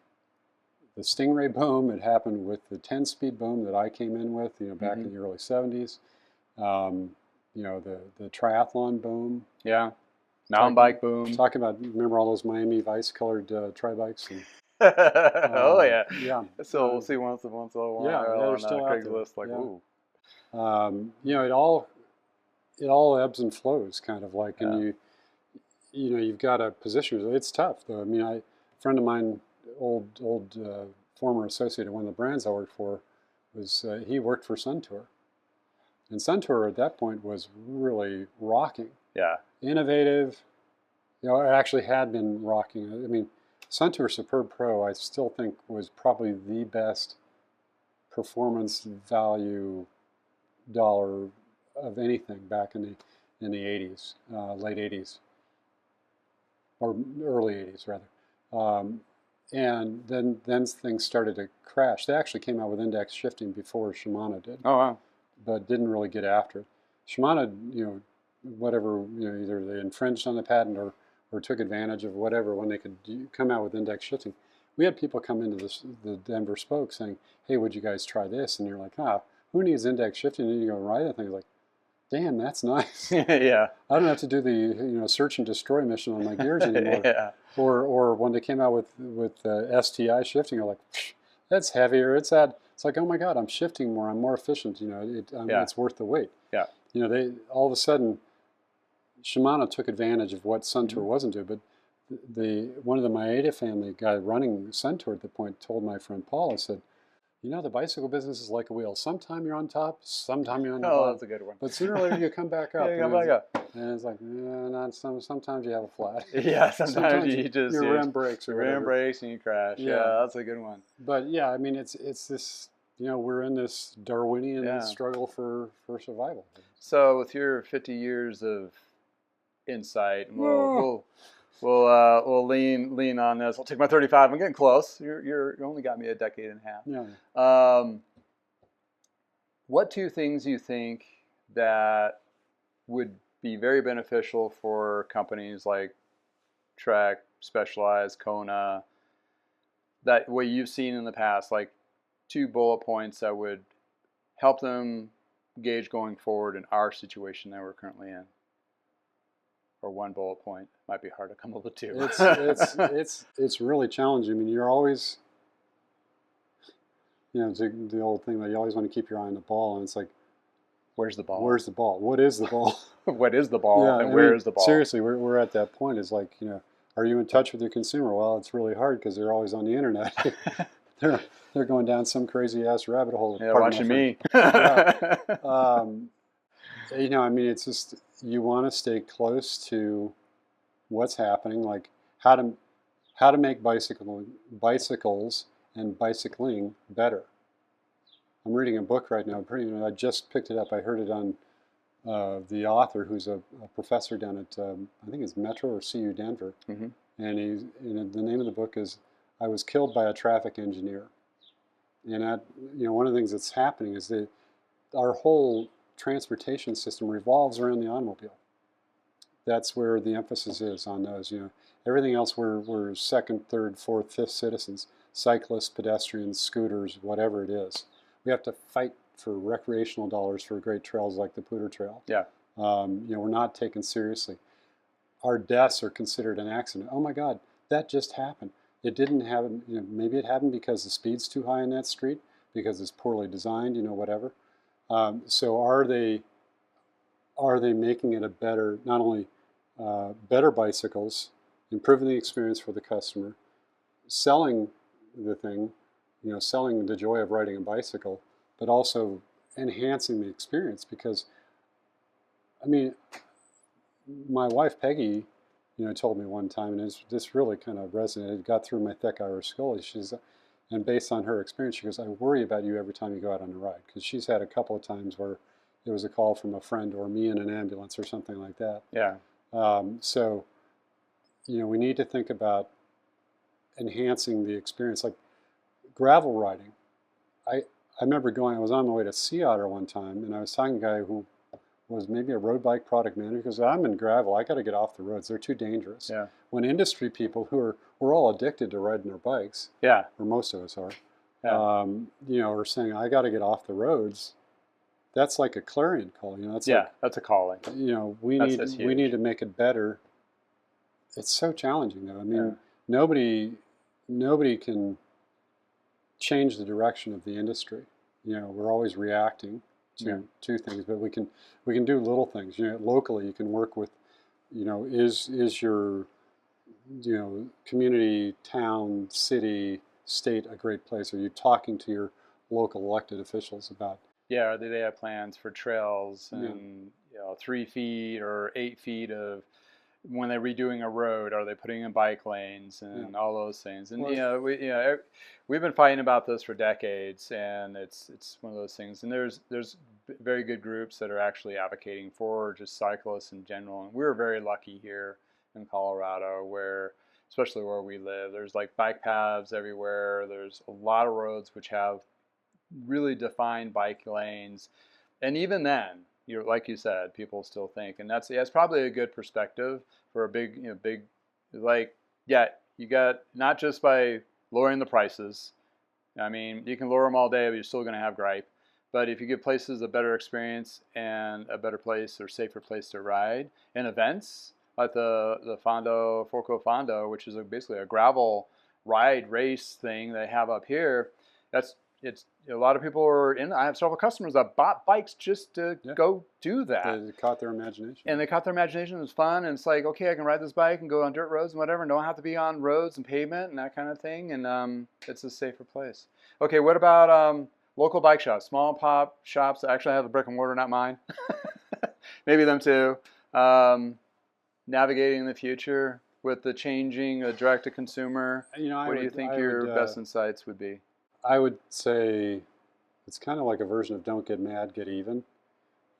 Stingray boom. It happened with the 10-speed boom that I came in with, back in the early 70s. The triathlon boom.
Yeah. Mountain bike boom.
Talking about, remember all those Miami Vice colored tri-bikes?
Oh yeah.
Yeah.
So we'll see once a while.
Yeah, they're
on
still out there.
Craigslist, like,
yeah.
ooh.
It all ebbs and flows, kind of like,
Yeah.
and you've got a position. It's tough, though. I mean, a friend of mine, old former associate at one of the brands I worked for, he worked for Suntour, and Suntour at that point was really rocking.
Yeah.
Innovative. It actually had been rocking. I mean, Suntour Superb Pro, I still think, was probably the best performance value dollar of anything back in the 80s, late 80s, or early 80s rather. And then things started to crash. They actually came out with index shifting before Shimano did.
Oh wow.
But didn't really get after it. Shimano, whatever, either they infringed on the patent or took advantage of whatever when they could come out with index shifting. We had people come into the Denver Spoke saying, "Hey, would you guys try this?" And you're like, who needs index shifting? And you go ride that thing. Like, damn, that's nice.
Yeah.
I don't have to do the search and destroy mission on my gears anymore.
Yeah.
Or when they came out with STI shifting, you're like, that's heavier. It's like, oh my God, I'm shifting more. I'm more efficient. It's worth the wait.
Yeah.
They all of a sudden, Shimano took advantage of what Suntour wasn't doing. But one of the Maeda family guy running Suntour at the point told my friend Paul, I said, the bicycle business is like a wheel. Sometime you're on top, sometime you're on the bottom.
Oh, that's a good one.
But sooner or later you come back up.
Yeah, come back up.
And it's like, sometimes you have a flat.
Yeah, sometimes you just
your rim breaks or
your rim
whatever.
breaks and you crash. Yeah, that's a good one.
But yeah, I mean, it's this. We're in this Darwinian struggle for survival.
So with your 50 years of insight, we'll lean on this. I'll take my 35. I'm getting close. You only got me a decade and a half.
Yeah.
What two things you think that would be very beneficial for companies like Trek, Specialized, Kona, that what you've seen in the past, like 2 bullet points that would help them gauge going forward in our situation that we're currently in? Or 1 bullet point. Might be hard to come up with 2.
It's really challenging. I mean, you're always, it's the old thing that you always want to keep your eye on the ball, and it's like,
where's the ball?
Where's the ball? What is the ball?
What is the ball? And where is the ball?
Seriously, we're at that point. It's like, are you in touch with your consumer? Well, it's really hard because they're always on the internet. they're going down some crazy ass rabbit hole.
Yeah, watching me.
Yeah. I mean, it's just, you want to stay close to what's happening, like how to make bicycles and bicycling better. I'm reading a book right now. I just picked it up. I heard it on the author, who's a professor down at I think it's Metro or CU Denver, and the name of the book is "I Was Killed by a Traffic Engineer." And one of the things that's happening is that our whole transportation system revolves around the automobile. That's where the emphasis is on those. Everything else we're second, third, fourth, fifth citizens, cyclists, pedestrians, scooters, whatever it is. We have to fight for recreational dollars for great trails like the Poudre Trail.
Yeah.
We're not taken seriously. Our deaths are considered an accident. Oh my God, that just happened. It didn't happen. Maybe it happened because the speed's too high on that street, because it's poorly designed, whatever. So are they making it a better, not only better bicycles, improving the experience for the customer, selling the thing, selling the joy of riding a bicycle, but also enhancing the experience? Because, I mean, my wife Peggy, told me one time, and this really kind of resonated, got through my thick Irish skull. And based on her experience, she goes, "I worry about you every time you go out on a ride," because she's had a couple of times where there was a call from a friend or me in an ambulance or something like that.
Yeah.
So, we need to think about enhancing the experience, like gravel riding. I remember I was on my way to Sea Otter one time, and I was talking to a guy who was maybe a road bike product manager, because I'm in gravel, I got to get off the roads, they're too dangerous.
Yeah.
When industry people we're all addicted to riding our bikes,
Yeah.
or most of us are,
Yeah.
are saying, I got to get off the roads. That's like a clarion call. That's
that's a calling.
We need to make it better. It's so challenging, though. I mean, nobody can change the direction of the industry. We're always reacting to things, but we can do little things. Locally, you can work with, is your community, town, city, state a great place? Are you talking to your local elected officials about?
Yeah, do they have plans for trails and 3 feet or 8 feet of, when they're redoing a road, are they putting in bike lanes and all those things? And we've been fighting about this for decades, and it's one of those things. And there's very good groups that are actually advocating for just cyclists in general. And we're very lucky here in Colorado, where, especially where we live, there's like bike paths everywhere. There's a lot of roads which have really defined bike lanes, and even then, like you said, people still think, and that's probably a good perspective for a big, you got, not just by lowering the prices. I mean, you can lower them all day, but you're still going to have gripe. But if you give places a better experience and a better place or safer place to ride, and events like the Forco Fondo, which is basically a gravel ride race thing they have up here, it's a lot of people are in. I have several customers that bought bikes just to go do that.
They caught their imagination.
And they caught their imagination. It was fun, and it's like, okay, I can ride this bike and go on dirt roads and whatever, and don't have to be on roads and pavement and that kind of thing. And it's a safer place. Okay, what about local bike shops, small pop shops that actually have a brick and mortar, not mine? Maybe them too. Navigating the future with the changing direct to consumer. What do you think your best insights would be?
I would say it's kind of like a version of don't get mad, get even.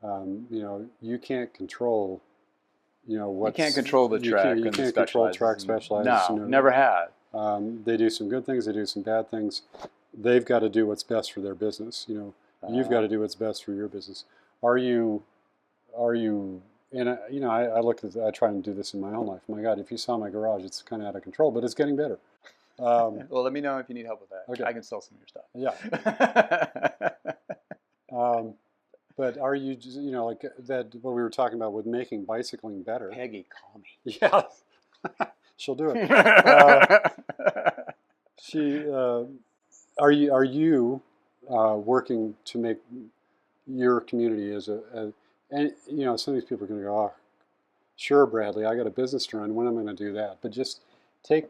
You can't control,
you can't control the track.
You can't control track specializers.
No, never had.
They do some good things. They do some bad things. They've got to do what's best for their business. You've got to do what's best for your business. Are you? And I try and do this in my own life. My God, if you saw my garage, it's kind of out of control, but it's getting better.
Well, let me know if you need help with that.
Okay.
I can sell some of your stuff.
Yeah. But are you, like that, what we were talking about with making bicycling better?
Peggy, call me.
Yeah. She'll do it. Are you working to make your community and some of these people are going to go, oh, sure, Bradley, I got a business to run. When am I going to do that? But just take,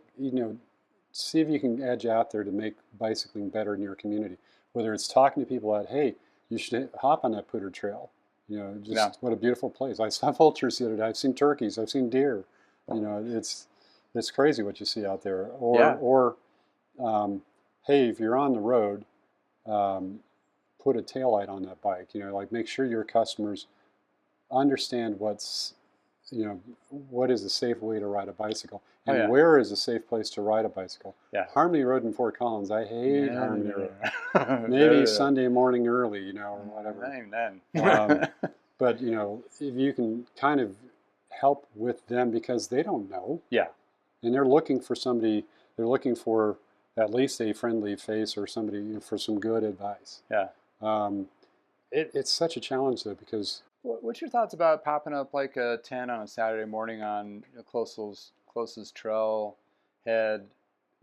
see if you can edge out there to make bicycling better in your community. Whether it's talking to people about, hey, you should hop on that Pooter Trail. What a beautiful place. I saw vultures the other day. I've seen turkeys. I've seen deer. It's crazy what you see out there. Or hey, if you're on the road, put a taillight on that bike. Make sure your customers understand what is a safe way to ride a bicycle, and where is a safe place to ride a bicycle.
Yeah.
Harmony Road in Fort Collins, I hate Harmony Road. Maybe Sunday morning early, or whatever.
Amen.
But if you can kind of help with them, because they don't know.
Yeah.
And they're looking for somebody. They're looking for at least a friendly face or somebody for some good advice.
Yeah.
It's such a challenge though, because.
What's your thoughts about popping up like a tent on a Saturday morning on closest trail head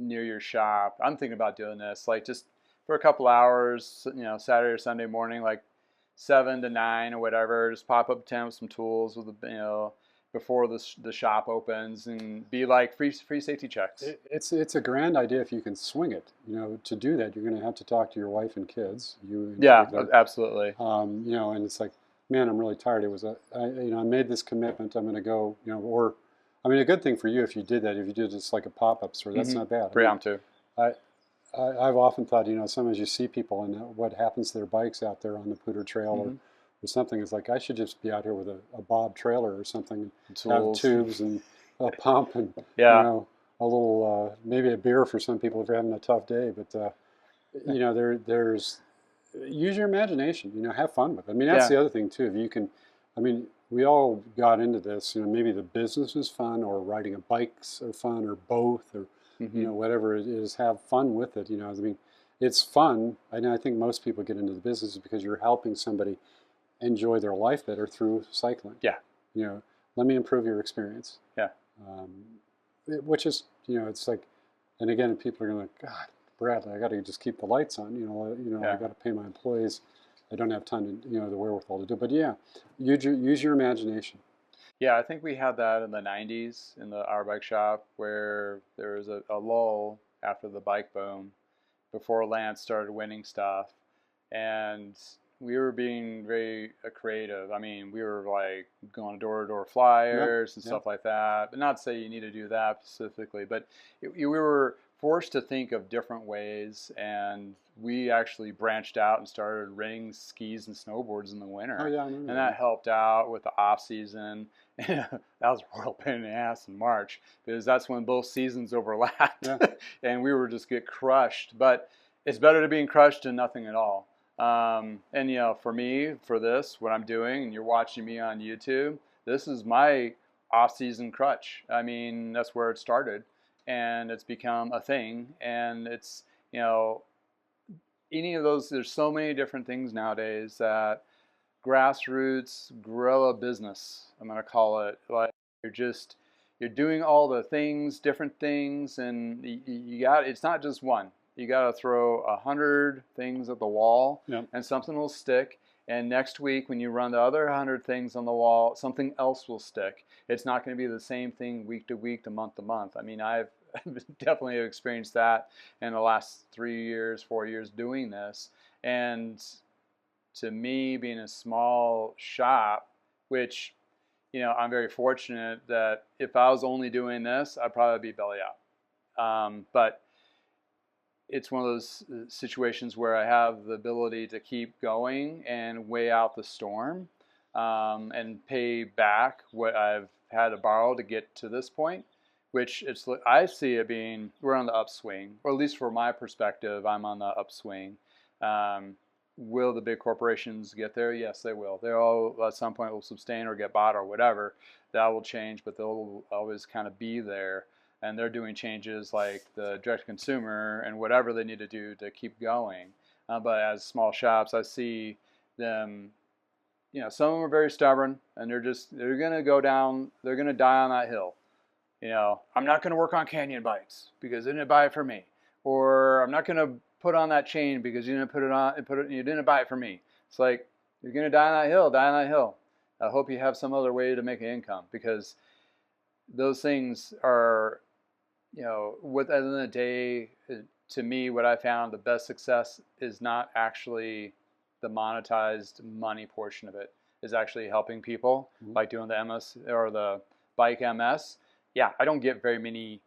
near your shop? I'm thinking about doing this, like just for a couple hours, Saturday or Sunday morning, like 7 to 9 or whatever. Just pop up tent with some tools with before the shop opens, and be like free safety checks.
It's a grand idea if you can swing it. To do that, you're going to have to talk to your wife and kids. You in
Yeah,
particular.
absolutely.
And it's like, man, I'm really tired. It was I made this commitment. I'm going to go. Or, I mean, a good thing for you if you did that. If you did just like a pop-up store, that's not bad.
Preemptive.
I've often thought, sometimes you see people and what happens to their bikes out there on the Pooter Trail or something. It's like, I should just be out here with a Bob trailer or something, have tubes and a pump and
Yeah.
a little maybe a beer for some people if you're having a tough day. But there's use your imagination. Have fun with it. I mean, that's the other thing too. If you can, I mean, we all got into this. Maybe the business is fun, or riding a bikes are fun, or both, or whatever it is, have fun with it. I mean, it's fun. And I think most people get into the business because you're helping somebody enjoy their life better through cycling.
Yeah.
Let me improve your experience.
Yeah.
Which is, it's like, and again, people are going to, God, Bradley, I got to just keep the lights on. I got to pay my employees. I don't have time to, the wherewithal to do. But yeah, use your imagination.
Yeah, I think we had that in the 90s in our bike shop, where there was a lull after the bike boom before Lance started winning stuff. And we were being very creative. I mean, we were like going door-to-door flyers and stuff like that. But not to say you need to do that specifically, but we were forced to think of different ways, and we actually branched out and started renting skis and snowboards in the winter.
Oh, yeah, I remember.
And that helped out with the off season. That was a real pain in the ass in March, because that's when both seasons overlapped. And we were just get crushed. But it's better to being crushed than nothing at all. And for me, for this, what I'm doing, and you're watching me on YouTube, this is my off-season crutch. I mean, that's where it started, and it's become a thing. And it's, any of those, there's so many different things nowadays that grassroots guerrilla business, I'm going to call it. Like, you're doing all the things, different things, and it's not just one. You got to throw 100 things at the wall, and something will stick. And next week, when you run the other 100 things on the wall, something else will stick. It's not going to be the same thing week to week, to month. I mean, I've definitely experienced that in the last 3 years, 4 years doing this. And to me, being a small shop, which, I'm very fortunate that if I was only doing this, I'd probably be belly out. But it's one of those situations where I have the ability to keep going and weigh out the storm, and pay back what I've had to borrow to get to this point, which I see it being, we're on the upswing, or at least from my perspective, I'm on the upswing. Will the big corporations get there? Yes, they will. They'll at some point will sustain or get bought or whatever. That will change, but they'll always kind of be there. And they're doing changes like the direct consumer and whatever they need to do to keep going. But as small shops, I see them, some of them are very stubborn, and they're going to go down, they're going to die on that hill. I'm not going to work on Canyon bikes because they didn't buy it for me. Or I'm not going to put on that chain because you didn't buy it for me. It's like, you're going to die on that hill, I hope you have some other way to make an income, because those things are, at the end of the day, to me, what I found the best success is not actually the monetized money portion of it. Is actually helping people, like doing the MS or the bike MS. Yeah, I don't get very many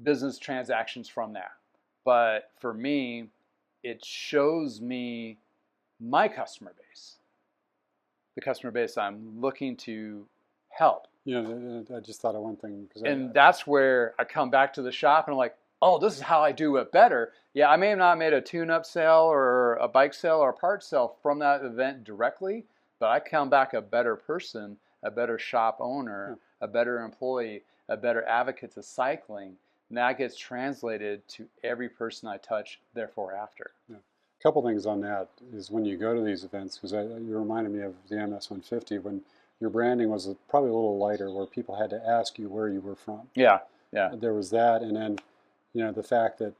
business transactions from that. But for me, it shows me my customer base, the customer base I'm looking to help.
I just thought of one thing.
That's where I come back to the shop and I'm like, oh, this is how I do it better. Yeah, I may have not made a tune-up sale or a bike sale or a part sale from that event directly, but I come back a better person, a better shop owner, a better employee, a better advocate to cycling. And that gets translated to every person I touch, therefore after.
Yeah. A couple things on that is when you go to these events, because you reminded me of the MS 150 when your branding was probably a little lighter, where people had to ask you where you were from.
Yeah.
There was that, and then the fact that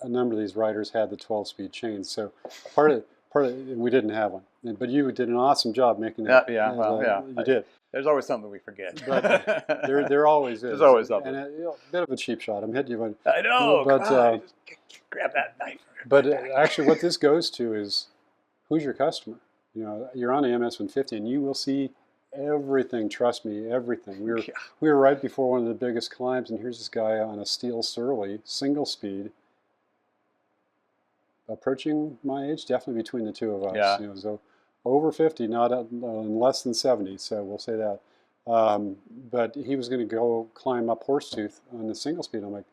a number of these riders had the 12-speed chains. So part of we didn't have one, but you did an awesome job making that. You did.
There's always something we forget.
But there always is.
There's always something.
And a bit of a cheap shot. I'm hitting you one.
I know.
But
just grab that knife.
But actually, what this goes to is, who's your customer? You know, you're on the MS-150, and you will see everything. Trust me, everything. We were right before one of the biggest climbs, and here's this guy on a steel Surly, single speed, approaching my age, definitely between the two of us.
Yeah.
You know, so over 50, not less than 70. So we'll say that. But he was going to go climb up Horsetooth on the single speed. I'm like,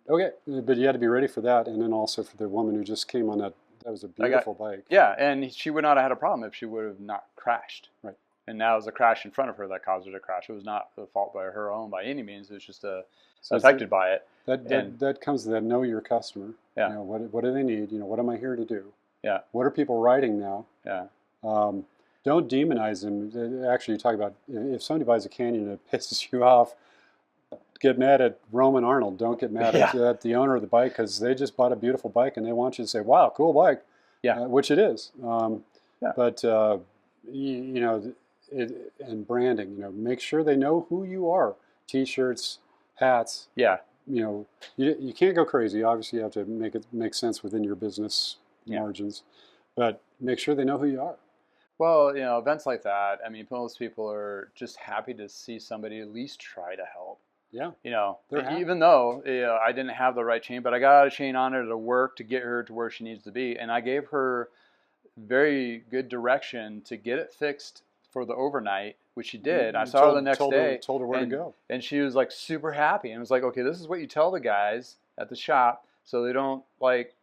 okay, but you had to be ready for that, and then also for the woman who just came on that. That was a beautiful bike.
Yeah, and she would not have had a problem if she would have not crashed.
Right.
And that was a crash in front of her that caused her to crash. It was not the fault by her own by any means. It was just affected by it.
That comes to that know your customer.
Yeah.
You know, what do they need? You know, what am I here to do?
Yeah.
What are people riding now?
Yeah.
Don't demonize them. Actually, you talk about if somebody buys a Canyon and it pisses you off, get mad at Roman Arnold. Don't get mad at the owner of the bike, because they just bought a beautiful bike and they want you to say, "Wow, cool bike."
Yeah.
Which it is.
Yeah.
But you know, and branding. You know, make sure they know who you are. T-shirts, hats.
Yeah.
You know, you can't go crazy. Obviously, you have to make it make sense within your business margins, but make sure they know who you are.
Well, you know, events like that, I mean, most people are just happy to see somebody at least try to help.
Yeah.
You know,
They're
even though I didn't have the right chain, but I got a chain on her to work to get her to where she needs to be. And I gave her very good direction to get it fixed for the overnight, which she did. I saw her the next day.
Told her where to go.
And she was like super happy. And was like, okay, this is what you tell the guys at the shop so they don't like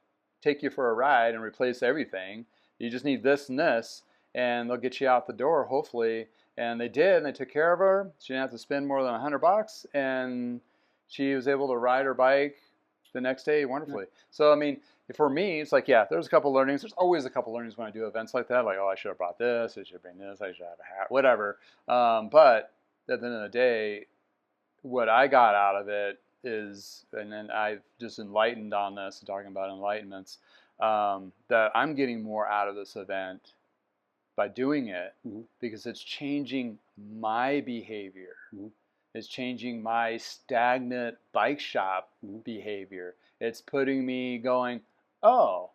take you for a ride and replace everything. You just need this and this, and they'll get you out the door, hopefully. And they did, and they took care of her. She didn't have to spend more than $100, and she was able to ride her bike the next day wonderfully. Yeah. So, I mean, for me, it's like, yeah, there's a couple learnings. There's always a couple learnings when I do events like that. Like, oh, I should have brought this. I should bring this. I should have a hat, whatever. But at the end of the day, what I got out of it is, and then I've just enlightened on this, talking about enlightenments, that I'm getting more out of this event by doing it, because it's changing my behavior. It's changing my stagnant bike shop behavior. It's putting me going, oh,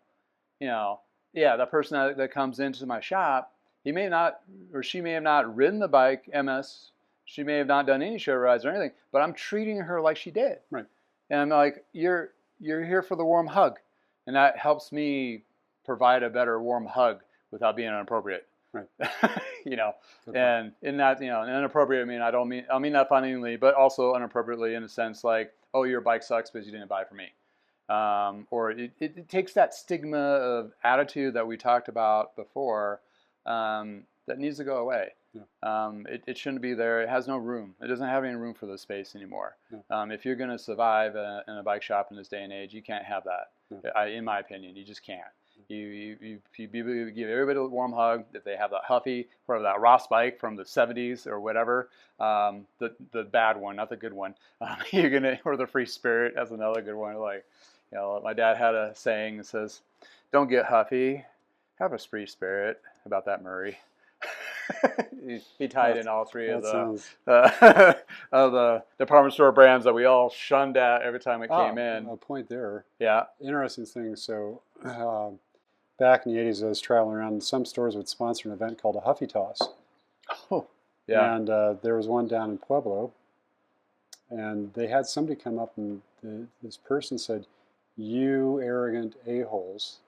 you know, yeah, the person that comes into my shop, he may not, or she may have not ridden the bike MS. She may have not done any show rides or anything, but I'm treating her like she did.
Right.
And I'm like, you're here for the warm hug. And that helps me provide a better warm hug without being inappropriate.
Right.
You know, and in that, you know, inappropriate, I mean that funnily, but also inappropriately in a sense like, oh, your bike sucks because you didn't buy it for me. Or it takes that stigma of attitude that we talked about before, that needs to go away. Yeah. It shouldn't be there. It has no room. It doesn't have any room for the space anymore. Yeah. If you're going to survive in a bike shop in this day and age, you can't have that. Yeah. In my opinion, you just can't. You give everybody a warm hug. If they have that Huffy or that Ross bike from the 70s or whatever, the bad one, not the good one, you're gonna, or the Free Spirit, that's another good one. Like, you know, my dad had a saying that says, "Don't get Huffy, have a Free Spirit." About that Murray. he tied in all three of the department store brands that we all shunned at every time it came in.
A point there.
Yeah.
Interesting thing. So back in the 80s, I was traveling around, and some stores would sponsor an event called a Huffy Toss.
Oh, yeah.
And there was one down in Pueblo, and they had somebody come up, and this person said, "You arrogant a-holes.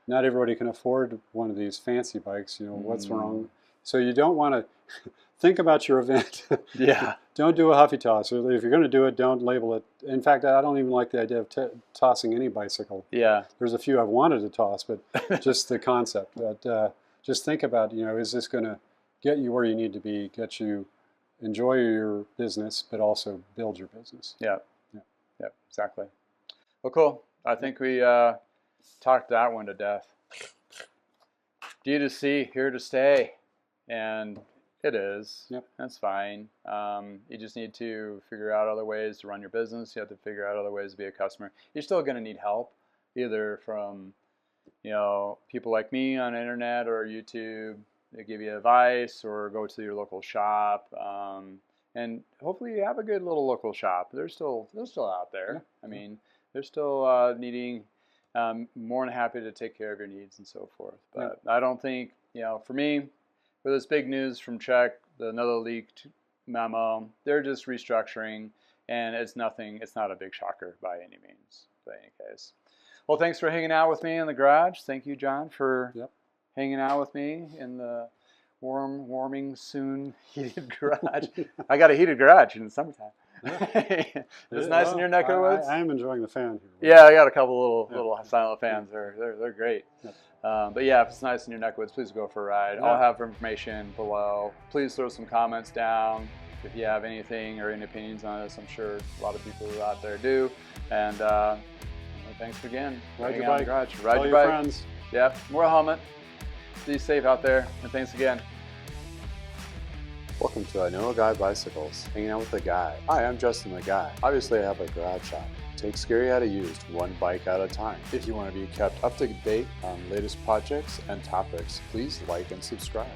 Not everybody can afford one of these fancy bikes. You know, what's wrong?" So you don't want to think about your event.
Yeah.
Don't do a Huffy Toss. If you're going to do it, don't label it. In fact, I don't even like the idea of tossing any bicycle.
Yeah.
There's a few I've wanted to toss, but just the concept. But just think about, you know, is this going to get you where you need to be, get you enjoy your business, but also build your business.
Yeah. Yeah, exactly. Well, cool. I think we talked that one to death. D2C, here to stay. And It is.
Yep.
That's fine. You just need to figure out other ways to run your business. You have to figure out other ways to be a customer. You're still going to need help, either from people like me on the internet or YouTube. They give you advice, or go to your local shop. And hopefully you have a good little local shop. They're still out there.
Yeah.
I mean, they're still needing more than happy to take care of your needs and so forth. But I don't think, for me, for this big news from Czech, another leaked memo, they're just restructuring, and it's nothing. It's not a big shocker by any means. By any case. Well, thanks for hanging out with me in the garage. Thank you, John, for hanging out with me in the warming, soon heated garage. I got a heated garage in the summertime. It's nice in your neck of the woods.
I am enjoying the fan here.
Yeah, I got a couple little silent fans. They're great.
Yep.
But yeah, if it's nice in your neck of the woods, please go for a ride.
Yeah.
I'll have information below. Please throw some comments down if you have anything or any opinions on this. I'm sure a lot of people out there do. And thanks again.
Ride your bike.
Ride
Tell
your bike.
friends.
Yeah, wear a helmet. Be safe out there. And thanks again.
Welcome to I Know a Guy Bicycles, hanging out with the guy. Hi, I'm Justin the Guy. Obviously I have a garage shop. Take scary out of used, one bike at a time. If you want to be kept up to date on latest projects and topics, please like and subscribe.